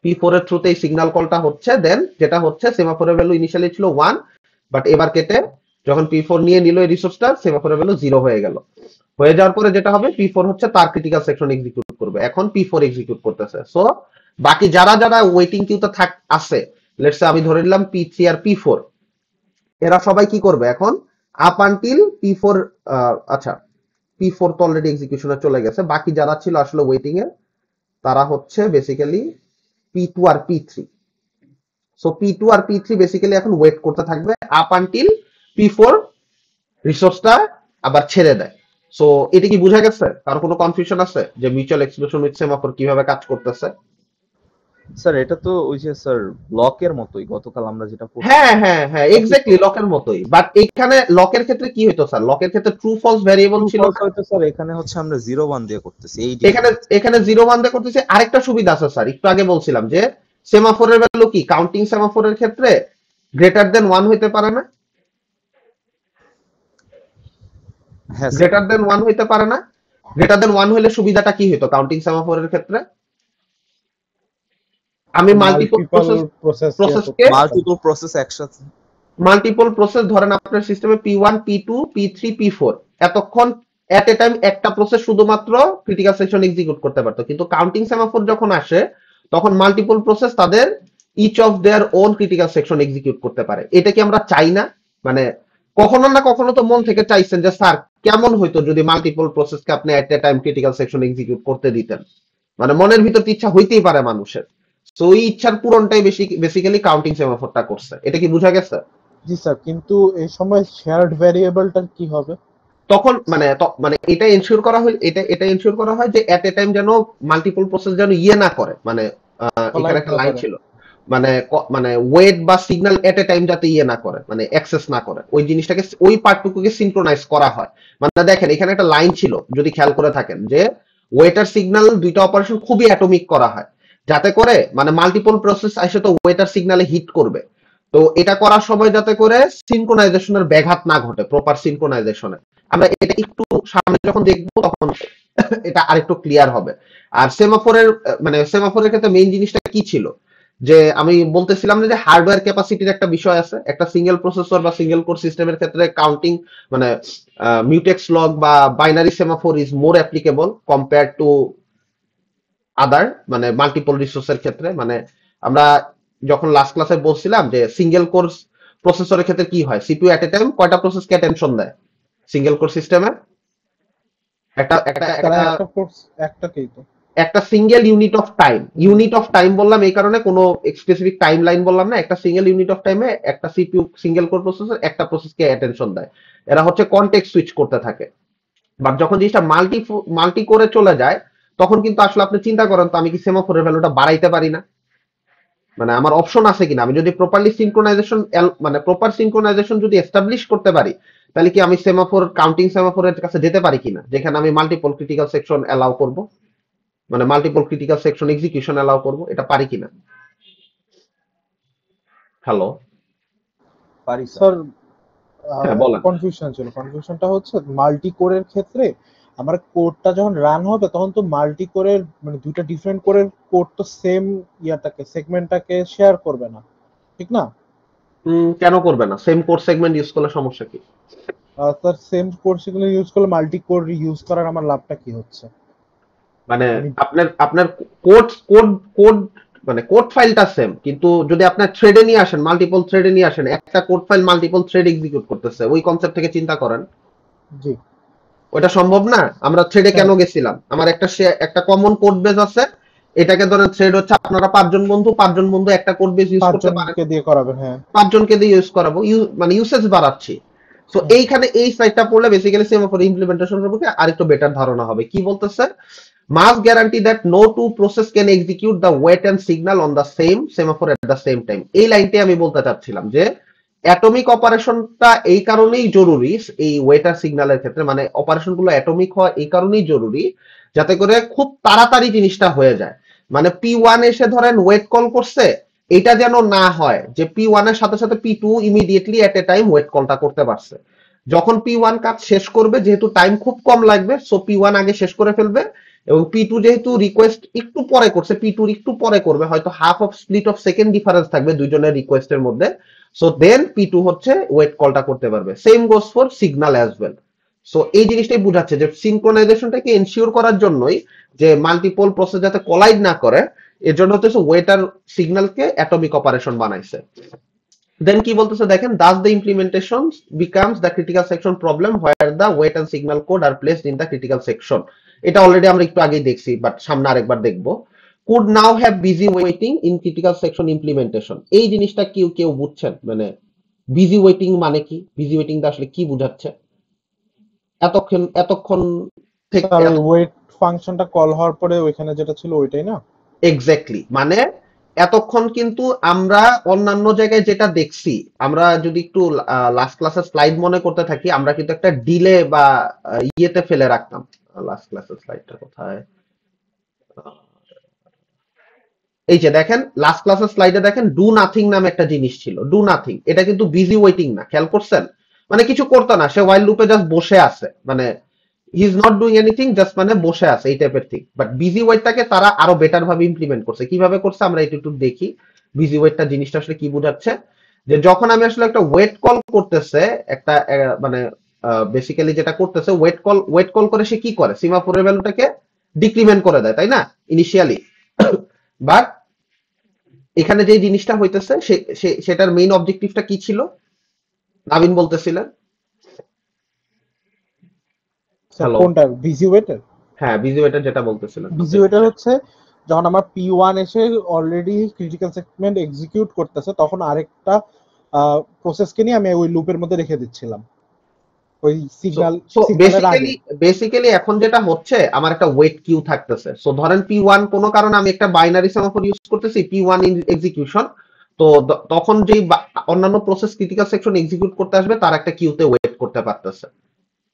P4 এর থ্রুতে এই সিগন্যাল কলটা হচ্ছে, দেন যেটা হচ্ছে সেমাফোরের ভ্যালু ইনিশিয়ালি ছিল 1, বাট এবার কেটে যখন P4 নিয়ে নিল এই রিসোর্সটা, সেমাফোরের ভ্যালু 0 হয়ে গেল। হয়ে যাওয়ার পরে যেটা হবে, P4 হচ্ছে তার ক্রিটিক্যাল সেকশন এক্সিকিউট করবে। এখন P4 এক্সিকিউট করতেছে। সো বাকি যারা যারা ওয়েটিং কিউতে আছে, লেটস সে আমি ধরে নিলাম P3 আর P4, এরা সবাই কি করবে এখন, আপ আনটিল P4, আচ্ছা P4 তো অলরেডি এক্সিকিউশনে চলে গেছে, বাকি যারা ছিল আসলে ওয়েটিং এ তারা হচ্ছে বেসিক্যালি P2 আর P3। সো P2 আর P3 বেসিক্যালি এখন ওয়েট করতে থাকবে আপ আনটিল P4 রিসোর্সটা আবার ছেড়ে দেয়। সো এটা কি বোঝা গেছে? কারো কোনো কনফিউশন আছে যে মিউচুয়াল এক্সক্লুশন উইথ সেমাফোর কিভাবে কাজ করতেছে? স্যার এটা তো ওই যে স্যার ব্লকের মতোই গতকাল আমরা যেটা পড়ছি। হ্যাঁ হ্যাঁ হ্যাঁ, এক্স্যাক্টলি লকের মতোই। বাট এখানে লকের ক্ষেত্রে কি হতো স্যার? লকের ক্ষেত্রে ট্রু ফলস ভ্যারিয়েবল ছিল না? হয়তো স্যার এখানে হচ্ছে আমরা 0 1 দিয়ে করতেছি এই এখানে 0 1 দিয়ে করতেছি। আরেকটা সুবিধা আছে স্যার, একটু আগে বলছিলাম যে সেমাফোরের ভ্যালু কি কাউন্টিং সেমাফোরের ক্ষেত্রে গ্রেটার দেন 1 হইতে পারে না? হ্যাঁ স্যার। গ্রেটার দেন 1 হইতে পারে না? গ্রেটার দেন 1 হইলে সুবিধাটা কি হতো কাউন্টিং সেমাফোরের ক্ষেত্রে? আমি মাল্টিপল প্রসেস একসাথে, মাল্টিপল প্রসেস ধরেন আপনার সিস্টেমে P1 P2 P3 P4 এতক্ষণ এট এ টাইম একটা প্রসেস শুধুমাত্র ক্রিটিক্যাল সেকশন এক্সিকিউট করতে পারতো, কিন্তু কাউন্টিং সেমাফোর যখন আসে তখন মাল্টিপল প্রসেস তাদের each of their own critical section execute করতে পারে। এটা কি আমরা চাই না? মানে কখনো না কখনো তো মন থেকে চাইছেন যে স্যার কেমন হইতো যদি মাল্টিপল প্রসেসকে আপনি at a time critical section execute করতে দিতেন। মানে মনের ভিতর ইচ্ছা হইতেই পারে মানুষের। তো ওই ইচ্ছার পূরণটাই বেসিক্যালি কাউন্টিং সেমাফোরটা করছে। এটা কি বোঝা গেছে? জি স্যার, কিন্তু এই সময় শেয়ার্ড ভ্যারিয়েবলটা কি হবে? তখন মানে এটা এনশিওর করা হয়, এটা এনশিওর করা হয় যে এট এ টাইম যেন মাল্টিপল প্রসেস যেন না করে, মানে এখানে একটা লাইন ছিল, মানে ওয়েট বা সিগন্যাল এট এ টাইম যাতে না করে, মানে অ্যাক্সেস না করে, ওই জিনিসটাকে ওই পার্টটুকুকে সিনক্রোনাইজ করা হয়। মানে দেখেন এখানে একটা লাইন ছিল, যদি খেয়াল করে থাকেন, যে ওয়েট আর সিগন্যাল দুইটা অপারেশন খুবই অ্যাটমিক করা হয়, যাতে করে মানে মাল্টিপল প্রসেস এসে তো ওয়েট আর সিগন্যালে হিট করবে। তো এটা করার সময় যাতে করে সিনক্রোনাইজেশনের ব্যাঘাত না ঘটে, প্রপার সিনক্রোনাইজেশনে। আমরা এটা একটু সামনে যখন দেখবো তখন এটা আরেকটু ক্লিয়ার হবে। আর সেমাফোরের ক্ষেত্রে মেইন জিনিসটা কি ছিল, যে আমি বলতেছিলাম যে হার্ডওয়্যার ক্যাপাসিটির একটা বিষয় আছে। একটা সিঙ্গেল প্রসেসর বা সিঙ্গেল কোর সিস্টেমের ক্ষেত্রে কাউন্টিং মানে মিউটেক্স লগ বা binary semaphore is more applicable compare to other, মানে মাল্টিপল রিসোর্সের ক্ষেত্রে। মানে আমরা যখন লাস্ট ক্লাসে বলছিলাম যে সিঙ্গেল কোর প্রসেসরের ক্ষেত্রে কি হয়, সিপিইউ এট এ টাইম কয়টা প্রসেসকে অ্যাটেনশন দেয় সিঙ্গেল কোর সিস্টেমে? একটা একটা তারা একটা একটা কোর্স একটাকেই তো একটা সিঙ্গেল ইউনিট অফ টাইম বললাম এই কারণে, কোনো স্পেসিফিক টাইম লাইন বললাম না। একটা সিঙ্গেল ইউনিট অফ টাইমে একটা সিপিইউ সিঙ্গেল কোর প্রসেসর একটা প্রসেসকে অ্যাটেনশন দেয়। এরা হচ্ছে কনটেক্সট সুইচ করতে থাকে। বাট যখন জিনিসটা মাল্টি কোরে চলে যায় তখন কিন্তু আসলে আপনি চিন্তা করেন তো, আমি কি সেমাফোরের ভ্যালুটা বাড়াইতে পারি না? মানে আমার অপশন আছে কিনা, আমি যদি প্রপারলি সিনক্রোনাইজেশন মানে প্রপার সিনক্রোনাইজেশন যদি এস্টাবলিশ করতে পারি, তাহলে কি আমি কাউন্টিং সেমাফোরের কাছে যেতে পারি কিনা, যেখানে আমি মাল্টিপল ক্রিটিক্যাল সেকশন অ্যালাউ করব, মানে multiple critical section execution allow করব, এটা পারি কিনা? হ্যালো পারি স্যার। হ্যাঁ বলেন। কনফিউশনটা হচ্ছে মাল্টি কোরের ক্ষেত্রে আমার কোডটা যখন রান হবে তখন তো মাল্টি কোরের মানে দুইটা ডিফারেন্ট কোরের কোড তো সেম সেগমেন্টটাকে শেয়ার করবে না, ঠিক না? কেন করবে না? সেম কোড সেগমেন্ট ইউজ করলে সমস্যা কি? স্যার সেম কোড সেগুলো ইউজ করলে মাল্টি কোর ইউজ করার আমার লাভটা কি হচ্ছে? মানে আপনার কোড কোড কোড মানে কোড ফাইলটা সেম, কিন্তু যদি আপনার থ্রেডে নিয়ে আসেন, মাল্টিপল থ্রেডে নিয়ে আসেন, একটা code file multiple thread execute করতেছে, ওই কনসেপ্ট থেকে চিন্তা করেন। জি, ওটা সম্ভব না। আমরা থ্রেডে কেন গেছিলাম? আমার একটা কমন কোড বেস আছে, এটাকে ধরেন থ্রেড হচ্ছে আপনারা পাঁচজন বন্ধু একটা কোড বেস ইউজ করতে পারেন, পাঁচজনকে দিয়ে করাবেন। হ্যাঁ, পাঁচজনকে দিয়ে ইউজ করাবো, মানে ইউসেজ বাড়াচ্ছি। সো এইখানে এই সাইডটা পড়লে বেসিক্যালি সেমাফোর ইমপ্লিমেন্টেশনের উপরে আরেকটু বেটার ধারণা হবে। কি বলতেছে, must guarantee that no two process can execute the wait and signal on the same semaphore at the same time। এই লাইনটাই আমি বলতে চাচ্ছিলাম যে অ্যাটমিক অপারেশনটা এই কারণেই জরুরি এই ওয়েটার সিগন্যালের ক্ষেত্রে, মানে অপারেশন গুলো অ্যাটমিক হওয়া এই কারণেই জরুরি যাতে করে খুব তাড়াতাড়ি জিনিসটা হয়ে যায়। মানে P1 এসে ধরেন ওয়েট কল করছে, এটা যেন না হয় যে P1 এর সাথে সাথে P2 immediately at a time wait কলটা করতে পারছে। যখন P1 কাজ শেষ করবে, যেহেতু টাইম খুব কম লাগবে, সো P1 আগে শেষ করে ফেলবে, এবং P2 যেহেতু রিকোয়েস্ট একটু পরে করছে, P2 একটু পরে করবে, হয়তো half of split of second difference থাকবে দুইজনের রিকোয়েস্টের মধ্যে। সো দেন P2 হচ্ছে ওয়েট কলটা করতে পারবে। Same goes for signal as well. So এই জিনিসটাই বোঝাচ্ছে যে সিনক্রোনাইজেশনটাকে এনশিওর করার জন্যই, যে মাল্টিপল প্রসেস যাতে কোলাইড না করে, এর জন্য হচ্ছে ওয়েটার সিগন্যালকে অ্যাটমিক অপারেশন বানাইছে। দেন কি বলতেছে দেখেন, thus the implementation becomes the critical section problem where the wait and signal code are placed in the critical section. এটা অলরেডি আমরা একটু আগেই দেখছি, বাট সামনে আরেকবার দেখবো। Could now have busy waiting in critical section implementation. এই জিনিসটা কেউ কেউ বুঝছেন, মানে বিজি ওয়েটিং মানে কি, বিজি ওয়েটিংটা আসলে কি বুঝাচ্ছে এতক্ষণ এতক্ষণ থেকে? স্যার ওই ওয়েট ফাংশনটা কল হওয়ার পরে ওইখানে যেটা ছিল ওইটাই না? এক্স্যাক্টলি, মানে এতক্ষণ কিন্তু আমরা অন্যান্য জায়গায় যেটা দেখছি, আমরা যদি একটু লাস্ট ক্লাসের স্লাইড মনে করতে থাকি, আমরা কিন্তু একটা ডিলে বা ইয়েতে ফেলে রাখতাম। লাস্ট ক্লাসের স্লাইডটা কোথায়? এই যে দেখেন, লাস্ট ক্লাসের স্লাইডে দেখেন ডু নাথিং নামে একটা জিনিস ছিল। ডু নাথিং এটা কিন্তু বিজি ওয়েটিং না, খেয়াল করছেন? মানে কিছু করতো না, সে ওয়াইল লুপে জাস্ট বসে আছে, মানে he is not doing anything, just মানে বসে আছে, এই টাইপের থিং। বাট বিজি ওয়েটটাকে তারা আরো বেটার ভাবে ইমপ্লিমেন্ট করছে। কিভাবে করছে আমরা একটু একটু দেখি। বিজি ওয়েটটা জিনিসটা আসলে কি বোঝাচ্ছে, যে যখন আমি আসলে একটা ওয়েট কল করতেছে, একটা মানে বেসিক্যালি যেটা করতেছে, ওয়েট কল করে সে কি করে, সিমাফোরের ভ্যালুটাকে ডিক্রিমেন্ট করে দেয়, তাই না, ইনিশিয়ালি। বাট এখানে যে জিনিসটা হইতেছে সেটার মেইন অবজেক্টিভটা কি ছিল, নাবিন বলতেছিলেন। Sir hello. কোনটা বিজি ওয়েটার? হ্যাঁ, বিজি ওয়েটার যেটা বলতেছিলেন। বিজি ওয়েটার হচ্ছে যখন আমার P1 এসে অলরেডি ক্রিটিক্যাল সেগমেন্ট এক্সিকিউট করতেছে, তখন আরেকটা প্রসেসকে নিয়ে আমি ওই লুপের মধ্যে রেখে দিচ্ছিলাম ওই সিগন্যালের আগে। বেসিক্যালি এখন যেটা হচ্ছে, আমার একটা ওয়েট কিউ থাকতেছে। সো ধরেন P1 কোনো কারণে আমি একটা বাইনারি সেমাফোর ইউজ করতেছি, P1 ইন এক্সিকিউশন। তো তখন যেই অন্যান্য প্রসেস ক্রিটিক্যাল সেকশন এক্সিকিউট করতে আসবে, তার একটা কিউতে ওয়েট করতে পারতেছে।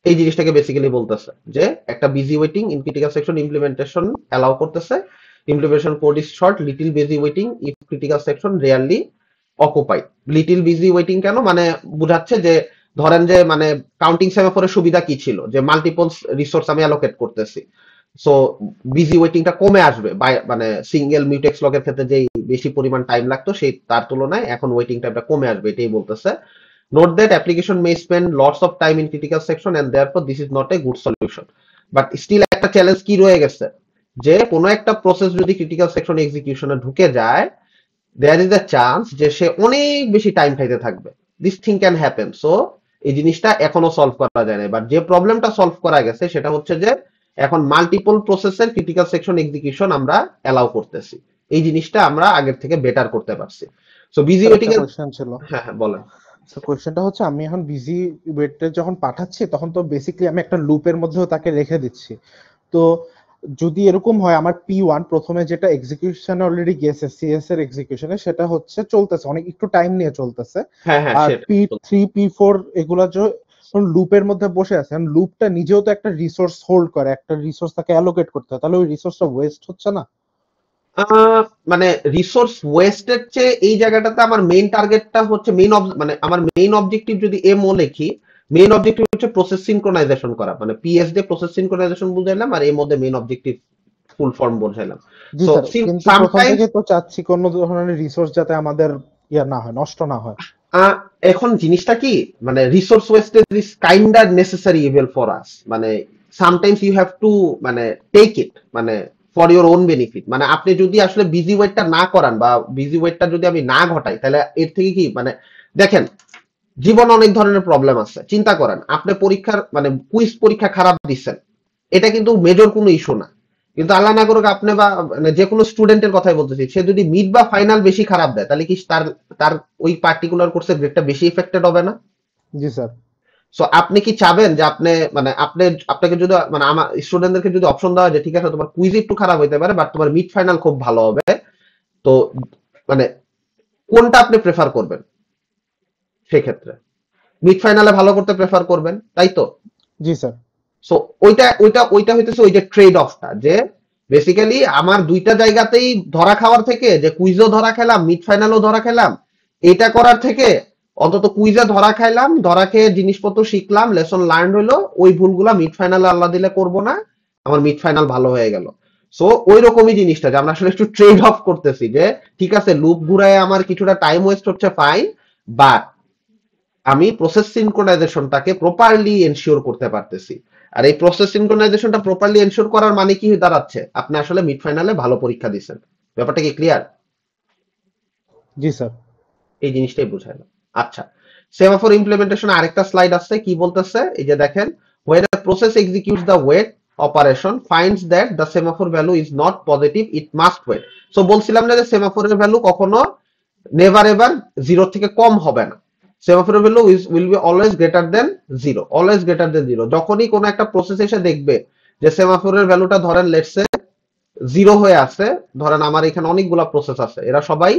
এই জিনিসটাকে বেসিক্যালি বলতেছে যে একটা busy waiting in critical section implementation allow করতেছে। Implementation code is short little busy waiting if critical section rarely occupied. Little busy waiting কেন, মানে বুঝাচ্ছে যে ধরেন যে মানে কাউন্টিং সেমাফোরের সুবিধা কি ছিল, যে মাল্টিপল রিসোর্স আমি অ্যালোকেট করতেছি। সো বিজি ওয়েটিংটা কমে আসবে, মানে সিঙ্গেল মিউটেক্স লগের ক্ষেত্রে যেই বেশি পরিমাণ টাইম লাগতো সেই তার তুলনায় এখন ওয়েটিং টাইমটা কমে আসবে, এটাই বলতেছে। Note that application may spend lots of time in critical section and therefore this is not a good solution. But still একটা চ্যালেঞ্জ কি রয়ে গেছে, যে কোনো একটা প্রসেস যদি ক্রিটিক্যাল সেকশন এক্সিকিউশনে ঢুকে যায়, দেয়ার ইজ আ চান্স যে সে অনেক বেশি টাইম খাইতে থাকবে। This thing can happen. So এই জিনিসটা এখনো সলভ করা যায় না। বাট যে প্রবলেমটা সলভ করা গেছে সেটা হচ্ছে যে এখন মাল্টিপল প্রসেসের ক্রিটিক্যাল সেকশন এক্সিকিউশন আমরা অ্যালাউ করতেছি। এই জিনিসটা আমরা আগের থেকে বেটার করতে পারছি। সো বিজি ওয়েটিং এর কোশ্চেন ছিল। হ্যাঁ হ্যাঁ বলেন। কোয়েশ্চেনটা হচ্ছে, আমি এখন বিজি ওয়েটে যখন পাঠাচ্ছি তখন তো বেসিক্যালি আমি একটা লুপের মধ্যেও তাকে রেখে দিচ্ছি। তো যদি এরকম হয় আমার P1 প্রথমে যেটা এক্সিকিউশন অলরেডি গেছে সিএস এর এক্সিকিউশনে, সেটা হচ্ছে চলতেছে, অনেক একটু টাইম নিয়ে চলতেছে। হ্যাঁ হ্যাঁ আর সেটা P3 P4 এগুলা লুপের মধ্যে বসে আছে, লুপটা নিজেও তো একটা রিসোর্স হোল্ড করে, একটা রিসোর্স তাকে অ্যালোকেট করতে হয়, তাহলে ওই রিসোর্সটা ওয়েস্ট হচ্ছে না? মানে রিসোর্স ওয়েস্টের চেয়ে এই জায়গাটাতে আমার মেইন টার্গেটটা হচ্ছে মানে আমার মেইন অবজেক্টিভ যদি এমও লিখি, মেইন অবজেক্টিভ হচ্ছে প্রসেস সিনক্রোনাইজেশন করা, মানে পিএস দিয়ে প্রসেস সিনক্রোনাইজেশন বুঝাইলাম, আর এর মধ্যে মেইন অবজেক্টিভ ফুল ফর্ম বোঝাইলাম। জি সো স্যার, কিন্তু প্রথম সামটাইমস থেকে তো চাচ্ছি কোনো ধরনের রিসোর্স যাতে আমাদের ইয়া না হয়, নষ্ট না হয়। এখন জিনিসটা কি, মানে resource wastage is kinda necessary evil for us, মানে সামটাইমস ইউ হ্যাভ টু মানে টেক ইট, মানে ফর ইওর ওন বেনিফিট। মানে আপনি যদি আসলে বিজি ওয়েটটা না করান বা বিজি ওয়েটটা যদি আমি না ঘটাই, তাহলে এর থেকে কি, মানে দেখেন জীবন অনেক ধরনের প্রবলেম আছে। চিন্তা করেন আপনি পরীক্ষার মানে কুইজ পরীক্ষা খারাপ দিচ্ছেন, এটা কিন্তু মেজর কোনো ইস্যু না। কিন্তু আল্লাহ না করুক আপনি বা মানে যে কোনো স্টুডেন্টের কথাই বলতেছি, সে যদি মিড বা ফাইনাল বেশি খারাপ দেয়, তাহলে কি তার তার ওই পার্টিকুলার কোর্সের গ্রেডটা বেশি এফেক্টেড হবে না? জি স্যার। সো আপনি কি চাবেন যে আপনি মানে আপনাকে যদি মানে আমার স্টুডেন্টদেরকে যদি অপশন দেওয়া হয় যে ঠিক আছে তোমার কুইজ একটু খারাপ হইতে পারে বাট তোমার মিড ফাইনাল খুব ভালো হবে, তো মানে কোনটা আপনি প্রেফার করবেন? সেক্ষেত্রে মিড ফাইনালে ভালো করতে প্রেফার করবেন, তাই তো? জি স্যার। সো ওইটা হইতেছে ওই যে ট্রেড অফটা, যে বেসিক্যালি আমার দুইটা জায়গাতেই ধরা খাওয়ার থেকে যে কুইজও ধরা খেলাম মিড ফাইনালও ধরা খেলাম, এটা করার থেকে অন্তত কুইজে ধরা খাইলাম, ধরা খেয়ে জিনিসপত্র শিখলাম, লেসন লার্ন হইলো, ওই ভুলগুলা মিড ফাইনালে আল্লাহ দিলে করব না, আমার মিড ফাইনাল ভালো হয়ে গেল। সো ওই রকমই জিনিসটা যে আমরা আসলে একটু ট্রেড অফ করতেছি, যে ঠিক আছে লুপ ঘুরায় আমার কিছুটা টাইম ওয়েস্ট হচ্ছে ফাইন, বাট আমি প্রসেস সিনক্রোনাইজেশনটাকে প্রপারলি এনশিওর করতে পারতেছি। আর এই প্রসেস সিনক্রোনাইজেশনটা প্রপারলি এনশিওর করার মানে কি দাঁড়াচ্ছে, আপনি আসলে মিড ফাইনালে ভালো পরীক্ষা দিচ্ছেন। ব্যাপারটা কি ক্লিয়ার? জি স্যার। এই জিনিসটাই বুঝাইলো। আচ্ছা, সেমাফোর ইমপ্লিমেন্টেশন আরেকটা স্লাইড আছে, কি বলতেছে এই যে দেখেন, when a process executes the wait operation finds that the semaphore value is not positive it must wait. So বলছিলাম না যে সেমাফোরের ভ্যালু কখনো নেভার এভার 0 থেকে কম হবে না, সেমাফোরের value will be always greater than 0, always greater than 0। যখনই কোনো একটা প্রসেস এসে দেখবে যে সেমাফোরের ভ্যালুটা ধরেন লেটস সে 0 হয়ে আছে, ধরেন আমার এখানে অনেকগুলা প্রসেস আছে, এরা সবাই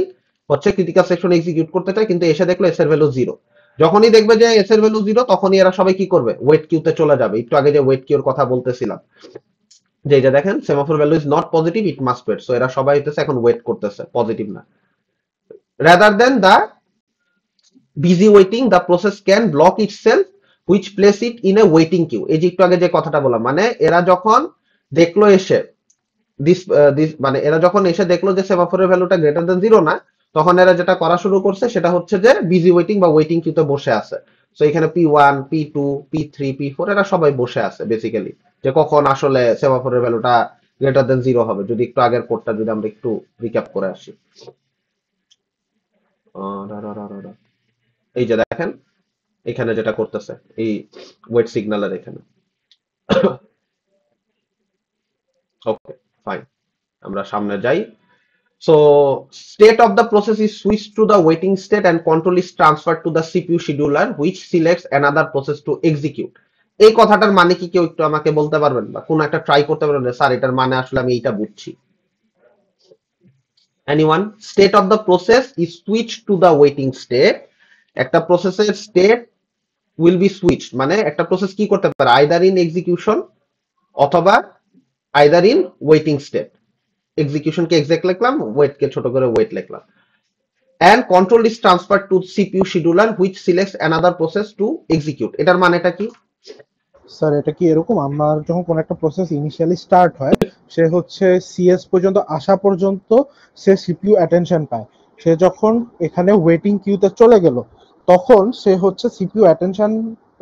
হচ্ছে ক্রিটিক্যাল সেকশন এক্সিকিউট করতে চায়, কিন্তু এসে দেখলো এস এর ভ্যালু 0, যখনই দেখবে যে এস এর ভ্যালু 0 তখনই এরা সবাই কি করবে, ওয়েট কিউতে চলে যাবে। একটু আগে যে ওয়েট কিউর কথা বলতেছিলাম, যে এটা দেখেন semaphore value is not positive it must wait, so এরা সবাই হইতেছে এখন ওয়েট করতেছে, পজিটিভ না। Rather than the busy waiting the process can block itself which place it in a waiting queue। এই যে একটু আগে যে কথাটা বললাম, মানে এরা যখন দেখলো এসে মানে এরা যখন এসে দেখলো যে সেমাফোরের ভ্যালুটা গ্রেটার দেন 0 না, তখন এরা যেটা করা শুরু করছে সেটা হচ্ছে যে বিজি ওয়েটিং বা ওয়েটিং কিউতে বসে আছে। সো এখানে P1 P2 P3 P4 এরা সবাই বসে আছে বেসিক্যালি, যে কখন আসলে সেমাফোরের ভ্যালুটা গ্রেটার দেন 0 হবে। যদি একটু আগের কোডটা যদি আমরা একটু রিক্যাপ করে আসি, এই যে দেখেন এখানে যেটা করতেছে এই ওয়েট সিগন্যালের এখানে। ওকে ফাইন, আমরা সামনে যাই। So state of the process is switched to the waiting state and control is transferred to the CPU scheduler which selects another process to execute। এই কথাটার মানে কি কেউ একটু আমাকে বলতে পারবেন, বা কোন একটা ট্রাই করতে পারবেন স্যার এটার মানে আসলে আমি এইটা বুঝছি? Anyone? State of the process is switched to the waiting state। একটা প্রসেসের স্টেট will be switched মানে একটা প্রসেস কি করতে পারে, either in execution অথবা either in waiting state। Execution K exact লিখলাম, ওয়েট কে ছোট করে ওয়েট লিখলাম। and control is transferred to CPU scheduler which selects another process to execute। এটার মানেটা কি? স্যার এটা কি এরকম, আমার যখন কোন একটা প্রসেস ইনিশিয়ালি স্টার্ট হয়, সে হচ্ছে সিএস পর্যন্ত আসা পর্যন্ত সে সিপিইউ অ্যাটেনশন পায়। সে যখন এখানে ওয়েটিং কিউতে চলে গেল, তখন সে হচ্ছে সিপিইউ অ্যাটেনশন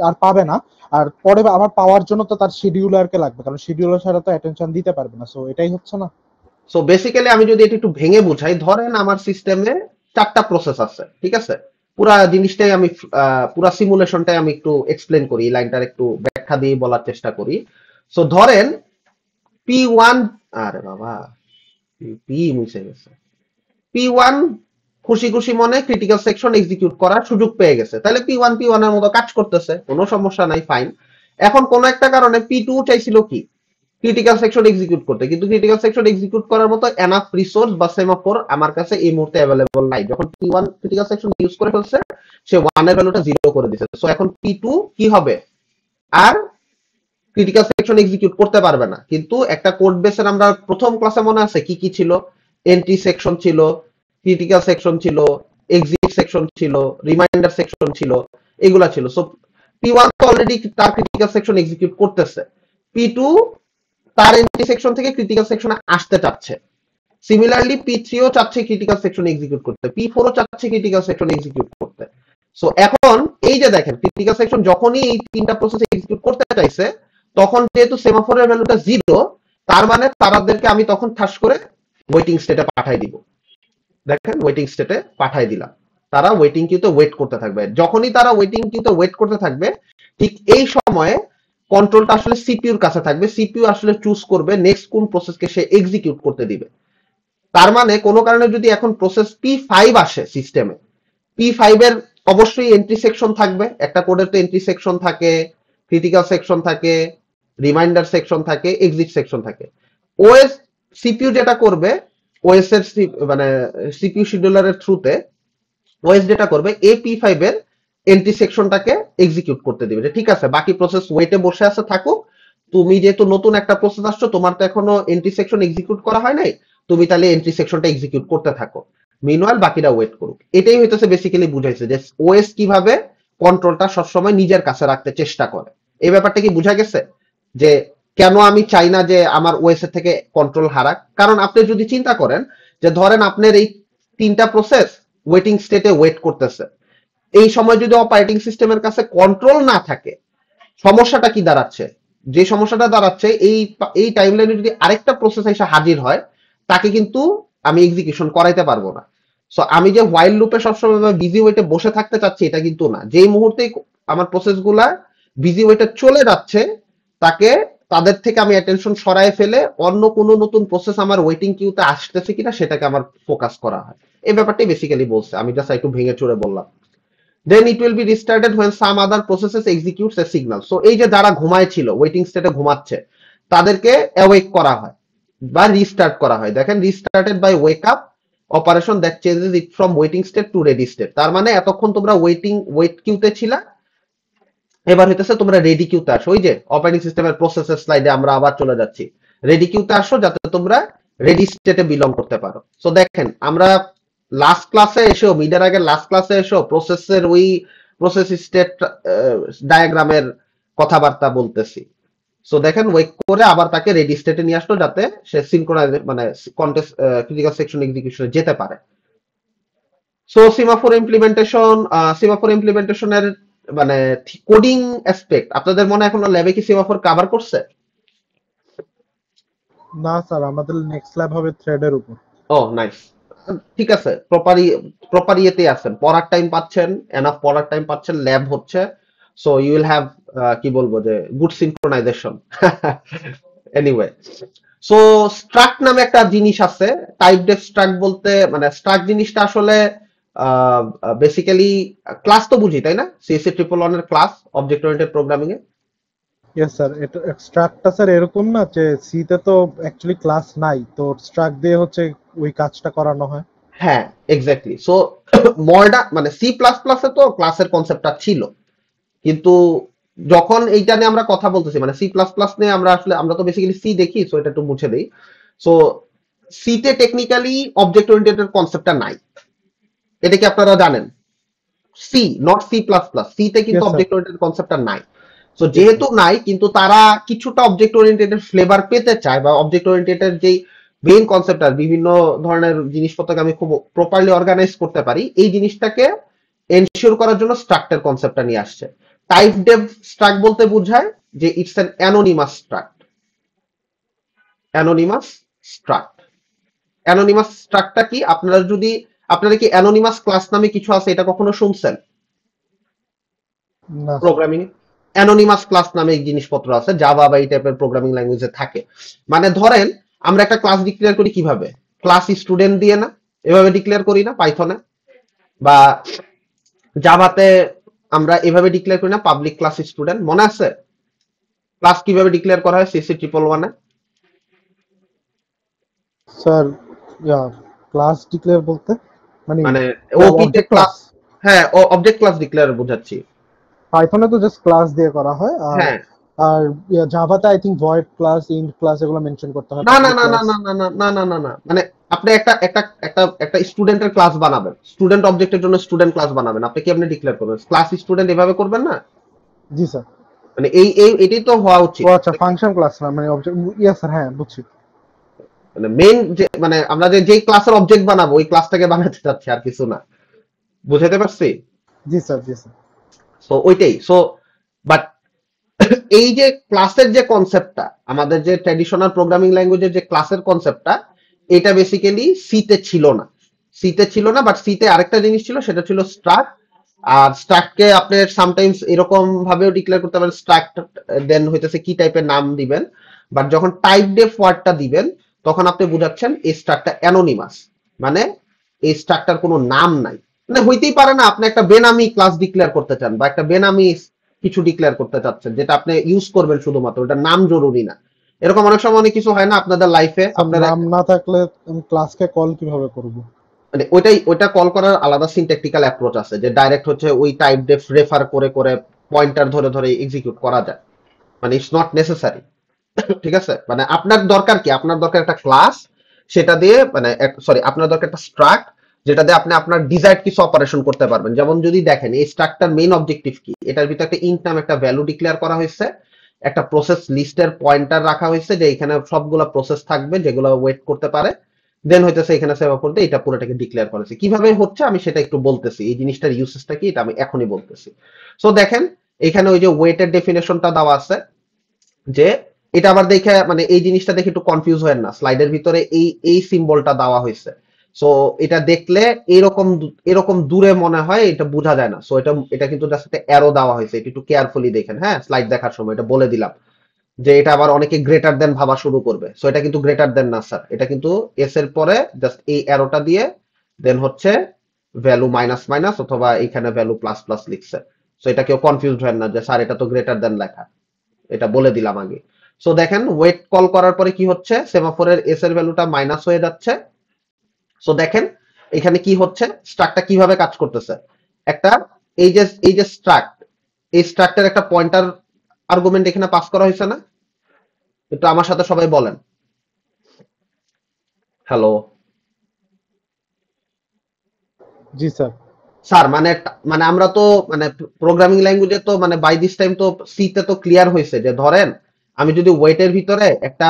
আর পাবে না। আর পরে আবার পাওয়ার জন্য তো তার শিডিউলারকে লাগবে, কারণ শিডিউলার ছাড়া তো অ্যাটেনশন দিতে পারবে না। সো এটাই হচ্ছে না। সো বেসিক্যালি আমি যদি এটা একটু ভেঙে বুঝাই, ধরেন আমার সিস্টেমে 4টা প্রসেস আছে, ঠিক আছে? পুরা জিনিসটাই আমি পুরা সিমুলেশনটাই আমি একটু এক্সপ্লেন করি, এই লাইনটার একটু ব্যাখ্যা দিয়ে বলার চেষ্টা করি। সো ধরেন P1, আরে বাবা পি মুছে গেছে, P1 খুশি খুশি মনে ক্রিটিক্যাল সেকশন এক্সিকিউট করার সুযোগ পেয়ে গেছে, তাহলে P1 এর মতো কাজ করতেছে, কোনো সমস্যা নাই, ফাইন। এখন কোন একটা কারণে P2 চাইছিল কি ক্রিটিক্যাল সেকশন এক্সিকিউট করতে, কিন্তু ক্রিটিক্যাল সেকশন এক্সিকিউট করার মতো এনাফ রিসোর্স বা সেমাফোর আমার কাছে এই মুহূর্তে অ্যাভেলেবল নাই। যখন P1 ক্রিটিক্যাল সেকশন ইউজ করে ফেলছে, সে 1 এর ভ্যালুটা 0 করে দিয়েছে। সো এখন P2 কি হবে, আর ক্রিটিক্যাল সেকশন এক্সিকিউট করতে পারবে না। কিন্তু একটা কোড বেসের আমরা প্রথম ক্লাসে মনে আছে কি কি ছিল, এন্ট্রি সেকশন ছিল, ক্রিটিক্যাল সেকশন ছিল, এক্সিট সেকশন ছিল, রিমাইন্ডার সেকশন ছিল, এগুলা ছিল। সো P1 তো অলরেডি তার ক্রিটিক্যাল সেকশন এক্সিকিউট করতেছে, P2 তার এন্ট্রি সেকশন থেকে ক্রিটিক্যাল সেকশনে আসতে চাচ্ছে। সিমিলারলি P3 ও চাচ্ছে ক্রিটিক্যাল সেকশন এক্সিকিউট করতে, P4 ও চাচ্ছে ক্রিটিক্যাল সেকশন এক্সিকিউট করতে। সো এখন এই যে দেখেন ক্রিটিক্যাল সেকশন যখনই এই 3টা প্রসেস এক্সিকিউট করতে চাইছে, তখন যেহেতু সেমাফোরের ভ্যালুটা 0, তার মানে তাদেরকে আমি তখন ঠাস করে ওয়েটিং স্টেটে পাঠাই দিব। দেখেন ওয়েটিং স্টেটে পাঠাই দিলাম, তারা ওয়েটিং কিউতে ওয়েট করতে থাকবে। যখনই তারা ওয়েটিং কিউতে ওয়েট করতে থাকবে, ঠিক এই সময়ে কন্ট্রোলটা আসলে সিপিইউর কাছে থাকবে, সিপিইউ আসলে চুজ করবে নেক্সট কোন প্রসেসকে সে এক্সিকিউট করতে দিবে। তার মানে কোনো কারণে যদি এখন প্রসেস P5 আসে সিস্টেমে, P5 এর অবশ্যই এন্ট্রি সেকশন থাকবে, একটা কোডের তো এন্ট্রি সেকশন থাকে, ক্রিটিক্যাল সেকশন থাকে, রিমাইন্ডার সেকশন থাকে, এক্সিট সেকশন থাকে। ওএস সিপিইউ যেটা করবে, ওএস এর মানে সিপিইউ শিডিউলারের থ্রুতে ওএস যেটা করবে, এই P5 এর এন্ট্রি সেকশনটাকে এক্সিকিউট করতে দিবে, যে ঠিক আছে বাকি প্রসেস ওয়েটে বসে আছে থাকুক, তুমি যেহেতু নতুন একটা প্রসেস আসছো, তোমার তো এখনো এন্ট্রি সেকশন এক্সিকিউট করা হয় নাই, তুমি তাহলে এন্ট্রি সেকশনটা এক্সিকিউট করতে থাকো, মিনওয়াইল বাকিরা ওয়েট করুক। এটাই হইতেছে বেসিক্যালি বুঝাইছে যে ওএস কিভাবে কন্ট্রোলটা সবসময় নিজের কাছে রাখতে চেষ্টা করে। এই ব্যাপারটা কি বুঝা গেছে যে কেন আমি চাই না যে আমার ওএস এর থেকে কন্ট্রোল হারাক? কারণ আপনি যদি চিন্তা করেন যে ধরেন আপনার এই 3টা প্রসেস ওয়েটিং স্টেটে ওয়েট করতেছে, এই সময় যদি অপারেটিং সিস্টেমের কাছে কন্ট্রোল না থাকে, সমস্যাটা কি দাঁড়াচ্ছে? যে সমস্যাটা দাঁড়াচ্ছে, এই টাইমলাইনে যদি আরেকটা প্রসেস এসে হাজির হয়, তাকে কিন্তু আমি এক্সিকিউশন করাইতে পারবো না। সো আমি যে হোয়াইল লুপে সবসময় বিজি ওয়েটে বসে থাকতে চাচ্ছি এটা কিন্তু না। যেই মুহূর্তে আমার প্রসেসগুলা বিজি ওয়েটে চলে যাচ্ছে, তাকে তাদের থেকে আমি অ্যাটেনশন সরায় ফেলে অন্য কোনো নতুন প্রসেস আমার ওয়েটিং কিউতে আসতেছে কিনা সেটাকে আমার ফোকাস করা হয়। এই ব্যাপারটাই বেসিক্যালি বলছে, আমি জাস্ট একটু ভেঙে চুরে বললাম। Then it will be restarted when some other processes executes a signal. So এই যে যারা ঘুমায় ছিল, ওয়েটিং স্টেটে ঘুমাচ্ছে, তাদেরকে অ্যাওয়েক করা হয় বা রিস্টার্ট করা হয়। দেখেন restarted by wake up operation that changes it from waiting state to ready state. তার মানে এতক্ষণ তোমরা ওয়েট কিউতে ছিলা, এবার হইতেছে তোমরা রেডি কিউতে আসো। ওই যে অপারেটিং সিস্টেমের প্রসেসের স্লাইডে আমরা আবার চলে যাচ্ছি, রেডি কিউতে আসো যাতে তোমরা রেডি স্টেটে বিলং করতে পারো। সো দেখেন আমরা লাস্ট ক্লাসে এসেও, মিডের আগে লাস্ট ক্লাসে এসেও প্রসেসের ওই প্রসেস স্টেট ডায়াগ্রামের কথাবার্তা বলতেছি। সো দেখেন ওয়েক করে আবার তাকে রেডি স্টেটে নিয়ে আসলো যাতে সে সিনক্রোনাইজ মানে কন্টেস্ট ক্রিটিক্যাল সেকশন এক্সিকিউশনে যেতে পারে। সো সিমাফোর ইমপ্লিমেন্টেশনের মানে কোডিং অ্যাসপেক্ট আপনাদের মনে এখনো ল্যাবে কি সিমাফোর কভার করছে? না স্যার, আমাদের নেক্সট ল্যাব হবে থ্রেডের উপর। ও নাইস, ঠিক আছে, প্রপার ইয়েতে আছেন, পড়ার টাইম পাচ্ছেন, এনাফ পড়ার টাইম পাচ্ছেন, ল্যাব হচ্ছে, সো ইউ উইল হ্যাভ কি বলবো যে good synchronisation. Anyway, so struct নামে একটা জিনিস আছে। টাইপ ডেফ স্ট্রাক্ট বলতে মানে স্ট্রাক্ট জিনিসটা আসলে বেসিক্যালি ক্লাস তো বুঝি তাই না? সিএসসি ট্রিপল ওয়ান এর ক্লাস, অবজেক্ট ওরিয়েন্টেড প্রোগ্রামিং এ। ইয়েস স্যার, এটা স্ট্রাকটা স্যার এরকম না যে সি তে তো অ্যাকচুয়ালি ক্লাস নাই, তো স্ট্রাক দিয়ে হচ্ছে ওই কাজটা করানো হয়। হ্যাঁ এক্স্যাক্টলি। সো মডার্ন মানে সি প্লাস প্লাসে তো ক্লাসের কনসেপ্টটা ছিল, কিন্তু যখন এইটা নিয়ে আমরা কথা বলতেছি মানে সি প্লাস প্লাস নিয়ে আমরা তো বেসিক্যালি সি দেখি, সো এটা একটু মুছে দেই। সো সি তে টেকনিক্যালি অবজেক্ট ওরিয়েন্টেড কনসেপ্টটা নাই, এটা কি আপনারা জানেন? C not C plus plus, C তে কিন্তু ইয়েস স্যার। অবজেক্ট ওরিয়েন্টেড কনসেপ্টটা নাই। সো যেহেতু নাই, কিন্তু তারা কিছুটা অবজেক্ট ওরিয়েন্টেড ফ্লেভার পেতে চায়, বা অবজেক্ট ওরিয়েন্টেড যেই মেইন কনসেপ্ট আর বিভিন্ন ধরনের জিনিসপত্রকে আমি খুব প্রপারলি অর্গানাইজ করতে পারি, এই জিনিসটাকে এনশিওর করার জন্য স্ট্রাক্টের কনসেপ্টটা নিয়ে আসছে। টাইপ ডেভ স্ট্রাক্ট বলতে বোঝায় যে it's an anonymous struct. Anonymous struct, anonymous স্ট্রাক্টটা কি? আপনারা কি অ্যানোনিমাস ক্লাস নামে কিছু আছে এটা কখনো শুনছেন না স্যার। প্রোগ্রামিং? অ্যানোনিমাস ক্লাস নামে এই জিনিসপত্র আছে, জাভা বা এই টাইপের প্রোগ্রামিং ল্যাঙ্গুয়েজে থাকে। মানে ধরেন আমরা একটা ক্লাস ডিক্লেয়ার করি কিভাবে? ক্লাস স্টুডেন্ট দিয়ে না, এভাবে ডিক্লেয়ার করি না পাইথনে? বা জাভাতে আমরা এভাবে ডিক্লেয়ার করি না, পাবলিক ক্লাস স্টুডেন্ট, মনে আছে? ক্লাস কিভাবে ডিক্লেয়ার করা হয় সিসি ট্রিপল ওয়ানে? স্যার ক্লাস ডিক্লেয়ার বলতে মানে মানে ওপিতে অবজেক্ট ক্লাস, ক্লাস। হ্যাঁ অবজেক্ট ক্লাস ডিক্লেয়ার বোঝাচ্ছি। পাইথনে তো জাস্ট ক্লাস দিয়ে করা হয়, আর হ্যাঁ, আর জাভাতে I think void class, int class এগুলো মেনশন করতে হয়, না না পাবলিক না না ক্লাস। না না না না না না না, মানে আপনি একটা স্টুডেন্টের ক্লাস বানাবেন, স্টুডেন্ট অবজেক্টের জন্য স্টুডেন্ট ক্লাস বানাবেন, আপনি ডিক্লেয়ার করবেন ক্লাস স্টুডেন্ট, এভাবে করবেন না? জি স্যার। মানে এটাই তো হওয়া উচিত। ও আচ্ছা, ফাংশন ক্লাস না মানে অবজেক্ট। ইয়েস স্যার, হ্যাঁ বুঝছি। মানে মেইন যে মানে আমরা যেই ক্লাসের অবজেক্ট বানাবো ওই ক্লাসটাকে বানাতে চাচ্ছি, আর কিছু না। বুঝাতে পারছি? জি স্যার, জি স্যার। সো ওইটাই। সো বাট এই যে ক্লাসের যে কনসেপ্টটা, আমাদের যে ট্র্যাডিশনাল প্রোগ্রামিং ল্যাঙ্গুয়েজের যে ক্লাসের কনসেপ্টটা, এটা বেসিক্যালি সিতে ছিল না। বাট সিতে আরেকটা জিনিস ছিল, সেটা ছিল স্ট্রাক্ট। আর স্ট্রাক্টকে আপনি সামটাইমস এরকম ভাবেও ডিক্লেয়ার করতে পারেন, স্ট্রাক্ট দেন হইতেছে কি টাইপের নাম দিবেন। বাট যখন টাইপ ডেফ ওয়ার্ডটা দিবেন, তখন আপনি বুঝাচ্ছেন এই স্ট্রাক্টটা অ্যানোনিমাস, মানে এই স্ট্রাক্টটার কোনো নাম নাই। মানে হইতেই পারে না আপনি একটা বেনামি ক্লাস ডিক্লেয়ার করতে চান, বা একটা বেনামি কিছু ডিক্লেয়ার করতে চাচ্ছেন যেটা আপনি ইউজ করবেন শুধুমাত্র, ওটার নাম জরুরি না। এরকম অনেক সময় অনেক কিছু হয় না আপনাদের লাইফে, স্যার আপনারা নাম না থাকলে আমি ক্লাসকে কল কিভাবে করব? মানে ওইটা কল করার আলাদা সিনট্যাকটিক্যাল অ্যাপ্রোচ আছে, যে ডাইরেক্ট হচ্ছে ওই টাইপ ডেফ রেফার করে করে পয়েন্টার ধরে ধরে এক্সিকিউট করা যায়, মানে ইটস নট নেসেসারি। ঠিক আছে, মানে আপনার দরকার কি, আপনার দরকার একটা ক্লাস, সেটা দিয়ে মানে সরি আপনার দরকার একটা স্ট্রাক্ট, যেটা দিয়ে আপনি আপনার ডিজায়ার্ড কিছু অপারেশন করতে পারবেন। যেমন যদি দেখেন এই স্ট্রাক্টটার মেইন অবজেক্টিভ কি, এটার ভিতরে একটা ইন্ট নাম একটা ভ্যালু ডিক্লেয়ার করা হয়েছে, একটা প্রসেস লিস্টের পয়েন্টার রাখা হয়েছে যে এখানে সবগুলা প্রসেস থাকবে যেগুলো ওয়েট করতে পারে, দেন হইতেছে এখানে সেভ করতে এটা পুরোটাকে ডিক্লেয়ার করেছে। কিভাবে হচ্ছে আমি সেটা একটু বলতেছি, এই জিনিসটার ইউসেসটা কি এটা আমি এখনই বলতেছি। সো দেখেন এখানে ওই যে ওয়েটের ডেফিনেশনটা দেওয়া আছে, যে এটা আবার দেখে মানে এই জিনিসটা দেখে একটু কনফিউজ হয় না, স্লাইডের ভিতরে এই সিম্বলটা দেওয়া হয়েছে। সো এটা দেখলে এরকম দূরে মনে হয়, এটা বোঝা যায় না। সো এটা এটা কিন্তু জাস্ট একটা অ্যারো দেওয়া হয়েছে, এটা একটু কেয়ারফুলি দেখেন। হ্যাঁ, স্লাইড দেখার সময় এটা বলে দিলাম যে এটা আবার অনেকে গ্রেটার দেন ভাবা শুরু করবে। সো এটা কিন্তু গ্রেটার দেন না স্যার, এটা কিন্তু এস এর পরে জাস্ট এই অ্যারোটা দিয়ে দেন হচ্ছে ভ্যালু মাইনাস মাইনাস অথবা এখানে ভ্যালু প্লাস প্লাস লিখছে। সো এটা কেউ কনফিউজড হয় না যে স্যার এটা তো গ্রেটার দেন লেখা, এটা বলে দিলাম আগে। সো দেখেন ওয়েট কল করার পরে কি হচ্ছে, সেমাফোরের এস এর ভ্যালুটা মাইনাস হয়ে যাচ্ছে। সো দেখেন এখানে কি হচ্ছে, স্ট্রাকটা কিভাবে কাজ করতেছে, একটা এই যে স্ট্রাক্ট, এই স্ট্রাক্টের একটা পয়েন্টার আর্গুমেন্ট এখানে পাস করা হয়েছে না, একটু আমার সাথে সবাই বলেন হ্যালো। জি স্যার। স্যার মানে মানে আমরা তো মানে প্রোগ্রামিং ল্যাঙ্গুয়েজে তো মানে বাই দিস টাইম তো সি তে তো ক্লিয়ার হয়েছে যে ধরেন আমি যদি ওয়েটের ভিতরে একটা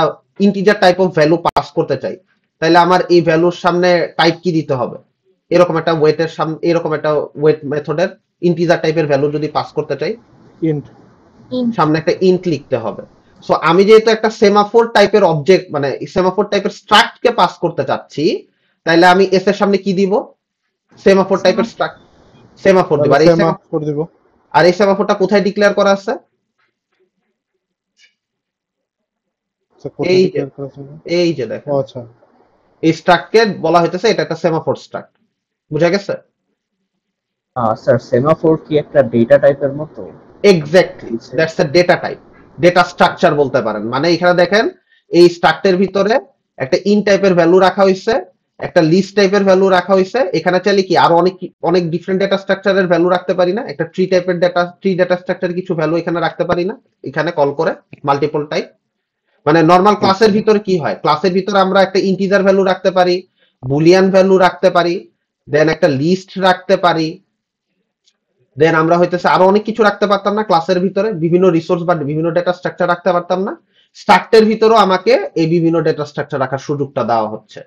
integer type of value pass করতে চাই, তাহলে আমার এই ভ্যালুর সামনে টাইপ কি দিতে হবে, এরকম একটা ওয়েটের সামনে এরকম একটা ওয়েট মেথডের ইন্টিজার টাইপের ভ্যালু যদি পাস করতে চাই, ইন্ট। সামনে একটা ইন্ট লিখতে হবে। সো আমি যেহেতু একটা সেমাফোর টাইপের অবজেক্ট মানে সেমাফোর টাইপের স্ট্রাক্ট কে পাস করতে চাচ্ছি, তাহলে আমি এস এর সামনে কি দিব, সেমাফোর টাইপের স্ট্রাক্ট সেমাফোর দিব। তাহলে আর এই সেমাফোর দিব। আর এই সেমাফোরটা কোথায় ডিক্লেয়ার করা আছে, স্যার কোথায় এই যে ডিক্লেয়ার করা আছে? এই যে ও দেখেন আচ্ছা। এই স্ট্রাক্টকে বলা হইতেছে এটা একটা সেমাফোর স্ট্রাক্ট। বুঝা গেছে? স্যার সেমাফোর কি একটা ডেটা টাইপের মতো? Exactly, that's a data type, data structure বলতে পারেন। মানে এখানে দেখেন এই স্ট্রাক্টের ভিতরে একটা ইন টাইপের ভ্যালু রাখা হয়েছে, একটা লিস্ট টাইপের ভ্যালু রাখা হয়েছে। এখানে চাইলে কি আরো অনেক অনেক ডিফারেন্ট ডেটা স্ট্রাকচারের ভ্যালু রাখতে পারি না, একটা ট্রি টাইপের ডেটা স্ট্রাকচার কিছু ভ্যালু এখানে রাখতে পারি না, এখানে কল করে মাল্টিপল টাইপ। মানে নর্মাল ক্লাসের ভিতরে কি হয়, ক্লাসের ভিতরে আমরা একটা ইন্টিজার ভ্যালু রাখতে পারি, বুলিয়ান ভ্যালু রাখতে পারি, দেন একটা লিস্ট রাখতে পারি, দেন আমরা হইতেছে আরো অনেক কিছু রাখতে পারতাম না ক্লাসের ভিতরে, বিভিন্ন রিসোর্স বা বিভিন্ন ডেটা স্ট্রাকচার রাখতে পারতাম না। স্ট্রাক্টের ভিতরেও আমাকে এই বিভিন্ন ডেটা স্ট্রাকচার রাখার সুযোগটা দেওয়া হচ্ছে।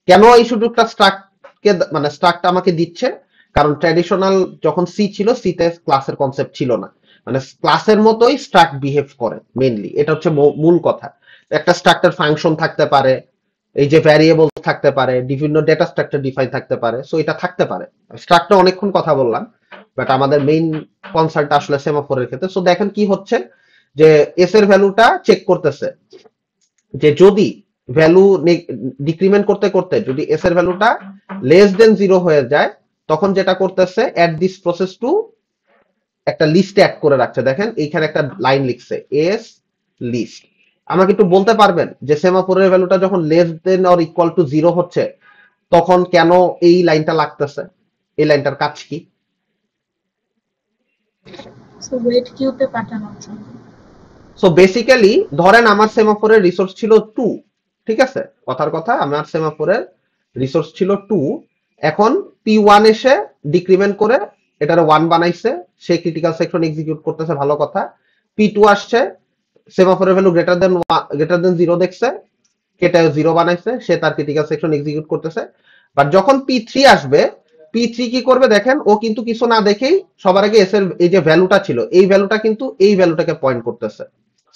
কেন এই সুযোগটা স্ট্রাক্টকে মানে স্ট্রাক্ট আমাকে দিচ্ছে, কারণ ট্র্যাডিশনাল যখন সি ছিল, সিতে ক্লাসের কনসেপ্ট ছিল না, মানে ক্লাসের মতোই স্ট্রাক্ট বিহেভ করে মেইনলি, এটা হচ্ছে মূল কথা। একটা স্ট্রাক্টার ফাংশন থাকতে পারে, এই যে ভ্যারিয়েবল থাকতে পারে, বিভিন্ন ডেটা স্ট্রাকচার ডিফাইন থাকতে পারে। সো এটা থাকতে পারে। স্ট্রাক্টর অনেকক্ষণ কথা বললাম, বাট আমাদের মেইন কনসার্নটা আসলে সেমাফোরের ক্ষেত্রে। সো দেখেন কি হচ্ছে, যে এস এর ভ্যালুটা চেক করতেছে, যে যদি ভ্যালু ডিক্রিমেন্ট করতে করতে যদি এস এর ভ্যালুটা লেস দেন 0 হয়ে যায়, তখন যেটা করতেছে অ্যাড দিস প্রসেস টু একটা লিস্টে অ্যাড করে রাখছে। দেখেন এইখানে একটা লাইন লিখছে এস লিস্ট। আমাকে একটু বলতে পারবেন যে সেমাফোরের ভ্যালুটা যখন less than or equal to 0 হচ্ছে তখন কেন এই লাইনটা লাগতেছে, এই লাইনটার কাজ কি? সো ওয়েট কিউতে পাঠানোর জন্য। সো বেসিক্যালি ধরেন আমার সেমাফোরের রিসোর্স ছিল 2, ঠিক আছে, কথার কথা আমার সেমাফোরের রিসোর্স ছিল 2। এখন P1 এসে ডিক্রিমেন্ট করে এটার 1 বানাইছে, সে ক্রিটিক্যাল সেকশন এক্সিকিউট করতেছে, ভালো কথা। P2 আসছে, সেমাফোরের ভ্যালু গ্রেটার দেন 0 দেখছে, কেটে 0 বানাইছে, সে তার ক্রিটিক্যাল সেকশন এক্সিকিউট করতেছে। বাট যখন P3 আসবে, P3 কি করবে দেখেন, ও কিন্তু কিছু না দেখেই সবার আগে এস এর এই যে ভ্যালুটা ছিল এই ভ্যালুটা কিন্তু এই ভ্যালুটাকে পয়েন্ট করতেছে,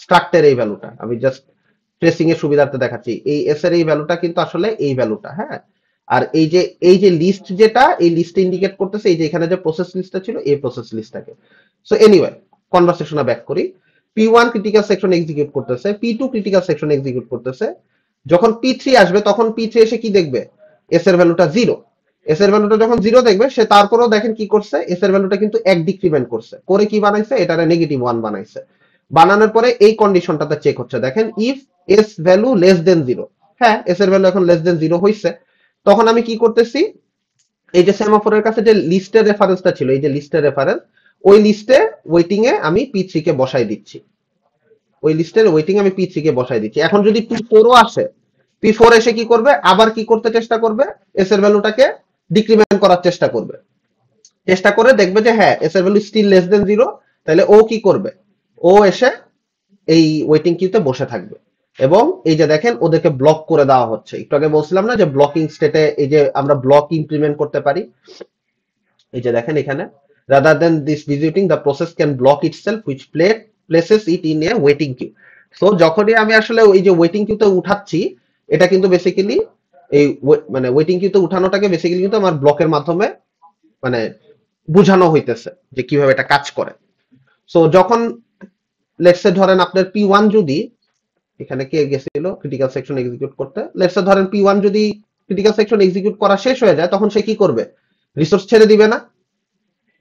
স্ট্রাক্টের এই ভ্যালুটা। আমি জাস্ট ট্রেসিং এর সুবিধার্থে দেখাচ্ছি, এই এস এর এই ভ্যালুটা কিন্তু আসলে এই ভ্যালুটা। হ্যাঁ, আর এই যে লিস্ট যেটা এই লিস্টে ইন্ডিকেট করতেছে, এই যে এখানে যে প্রসেস লিস্টটা ছিল এই প্রসেস লিস্টটাকে। সো এনিওয়ে কনভারসেশনে ব্যাক করি। P1 ক্রিটিক্যাল সেকশন এক্সিকিউট করতেছে, P2 ক্রিটিক্যাল সেকশন এক্সিকিউট করতেছে। যখন P3 আসবে তখন P3 এসে কি দেখবে, এস এর ভ্যালুটা 0। এস এর ভ্যালুটা যখন 0 দেখবে, সে তারপরেও দেখেন কি করছে, এস এর ভ্যালুটা কিন্তু 1 ডিক্রিমেন্ট করছে, করে কি বানাইছে, এটারে -1 বানাইছে। বানানোর পরে এই কন্ডিশনটাতে চেক হচ্ছে, দেখেন if S value less than 0। হ্যাঁ, এস এর ভ্যালু এখন লেস দেন 0 হইছে। তখন আমি কি করতেছি, এই যে সেমাফোরের কাছে যে লিস্টের রেফারেন্সটা ছিল, এই যে লিস্টের রেফারেন্স, ওই লিস্টে ওয়েটিং এ আমি P3 কে বসাই দিচ্ছি। ওই লিস্টের ওয়েটিং আমি P3 কে বসাই দিচ্ছি। এখন যদি P4 ও আসে, P4 এসে কি করবে, আবার কি করতে চেষ্টা করবে, এস এর ভ্যালুটাকে ডিক্রিমেন্ট করার চেষ্টা করবে। চেষ্টা করে দেখবে যে হ্যাঁ এস এর ভ্যালু স্টিল লেস দেন 0, তাহলে ও কি করবে, ও এসে এই ওয়েটিং কিউতে বসে থাকবে। এবং এই যে দেখেন ওদেরকে ব্লক করে দেওয়া হচ্ছে। একটু আগে বলছিলাম না যে ব্লকিং স্টেটে এই যে আমরা ব্লক ইমপ্লিমেন্ট করতে পারি। এই যে দেখেন এখানে, rather than this visiting the process can block itself which places it in a waiting queue. So যখনই আমি আসলে ওই যে ওয়েটিং কিউতে উঠাচ্ছি, এটা কিন্তু বেসিক্যালি এই মানে ওয়েটিং কিউতে উঠানোটাকে বেসিক্যালি কিন্তু আমার ব্লকের মাধ্যমে মানে বোঝানো হইতেছে যে কিভাবে এটা কাজ করে। সো যখন লেটস সে ধরেন আপনার P1 যদি, এখানে কে গেছিল ক্রিটিক্যাল সেকশন এক্সিকিউট করতে, লেটস সে ধরেন P1 যদি ক্রিটিক্যাল সেকশন এক্সিকিউট করা শেষ হয়ে যায়, তখন সে কি করবে, রিসোর্স ছেড়ে দিবে না?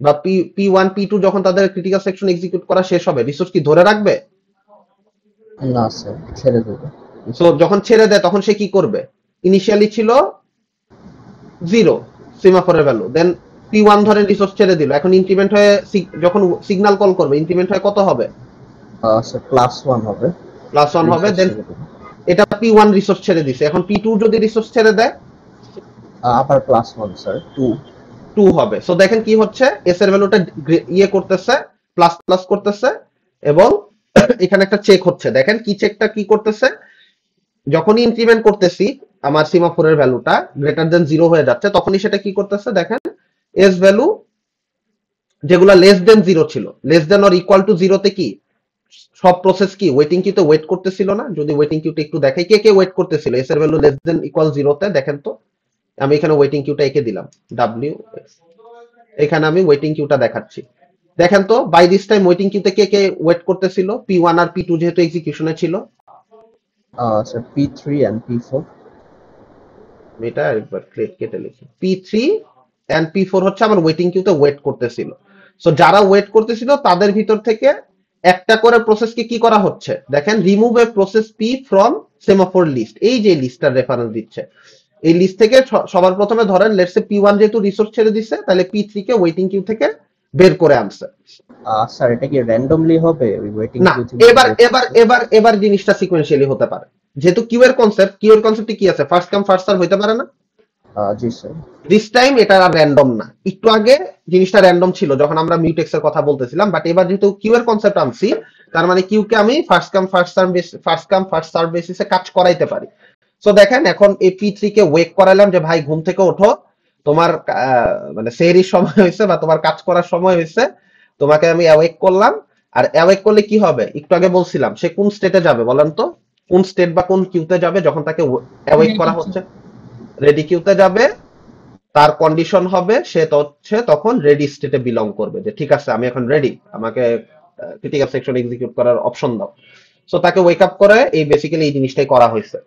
বা P1 P2 যখন তাদের ক্রিটিক্যাল সেকশন এক্সিকিউট করা শেষ হবে, রিসোর্স কি ধরে রাখবে? না স্যার, ছেড়ে দেবে। সো যখন ছেড়ে দেয় তখন সে কি করবে, ইনিশিয়ালি ছিল 0 সিমাফোরের ভ্যালু, দেন P1 ধরেন রিসোর্স ছেড়ে দিল, এখন ইনক্রিমেন্ট হয়ে যখন সিগন্যাল কল করবে ইনক্রিমেন্ট হয়ে কত হবে, স্যার +1 হবে। +1 হবে। দেন ছেড়ে দেবে। এটা P1 রিসোর্স ছেড়ে দিছে, এখন P2 যদি রিসোর্স ছেড়ে দেয় আবার +1 স্যার, 2 হবে। সো দেখেন কি হচ্ছে, এস এর ভ্যালুটা ইয়ে করতেছে, প্লাস প্লাস করতেছে, এবং এখানে একটা চেক হচ্ছে। দেখেন কি চেকটা কি করতেছে, যখনই ইনক্রিমেন্ট করতেছি আমার সিমাফোরের ভ্যালুটা গ্রেটার দেন 0 হয়ে যাচ্ছে, তখনই সেটা কি করতেছে, দেখেন এস ভ্যালু যেগুলো লেস দেন 0 ছিল, less than or equal to 0 তে কি সব প্রসেস কি ওয়েটিং কিউতে ওয়েট করতেছিল না? যদি ওয়েটিং কিউটা একটু দেখাই, কে কে ওয়েট করতেছিল এস এর ভ্যালু লেস দেন ইকুয়াল 0 তে, দেখেন তো। আমি এখানে ওয়েটিং কিউটা এঁকে দিলাম W, এখানে আমি ওয়েটিং কিউটা দেখাচ্ছি। দেখেন তো বাই দিস টাইম ওয়েটিং কিউতে কে কে ওয়েট করতেছিল, P1 আর P2 যেহেতু এক্সিকিউশনে ছিল। Sir P3 and P4। এটা একবার কেটে লিখি, P3 এন্ড P4 হচ্ছে আমার ওয়েটিং কিউতে ওয়েট করতেছিল। সো যারা ওয়েট করতেছিল তাদের ভিতর থেকে একটা করে প্রসেসকে কি করা হচ্ছে, দেখেন remove a process P from semaphore list. এই যে লিস্টটার রেফারেন্স দিচ্ছে, এই লিস্ট থেকে সবার প্রথমে ধরেন লেটস সে P1 যেহেতু রিসোর্স ছেড়ে দিচ্ছে, তাহলে P3 কে ওয়েটিং কিউ থেকে বের করে আনছে। স্যার এটা কি র্যান্ডমলি হবে ওই ওয়েটিং না, কিউ থেকে? এবার জিনিসটা সিকোয়েন্সিয়ালি হতে পারে, যেহেতু কিউ এর কনসেপ্টে কি আছে, ফার্স্ট কাম ফার্স্ট সার্ভ হইতে পারে না? জি স্যার। দিস টাইম এটা আর র্যান্ডম না। একটু আগে জিনিসটা র্যান্ডম ছিল যখন আমরা মিউটেক্স এর কথা বলতেছিলাম, বাট এবার যেহেতু কিউ এর কনসেপ্ট আনছি, তার মানে কিউ কে আমি ফার্স্ট কাম ফার্স্ট সার্ভ বেসিসে কাজ করাইতে পারি। সো দেখেন এখন এই P3 কে ওয়েক করাইলাম যে ভাই ঘুম থেকে ওঠো, তোমার মানে সেহরির সময় হয়েছে বা তোমার কাজ করার সময় হয়েছে, তোমাকে আমি অ্যাওয়েক করলাম। আর অ্যাওয়েক করলে কি হবে, একটু আগে বলছিলাম, সে কোন স্টেটে যাবে বলেন তো, কোন স্টেট বা কোন কিউতে যাবে যখন তাকে অ্যাওয়েক করা হচ্ছে? রেডি কিউতে যাবে। তার কন্ডিশন হবে সে তখন রেডি স্টেটে বিলং করবে, যে ঠিক আছে আমি এখন রেডি, আমাকে ক্রিটিক্যাল সেকশন এক্সিকিউট করার অপশন দাও। সো তাকে ওয়েক আপ করে এই বেসিক্যালি এই জিনিসটাই করা হয়েছে।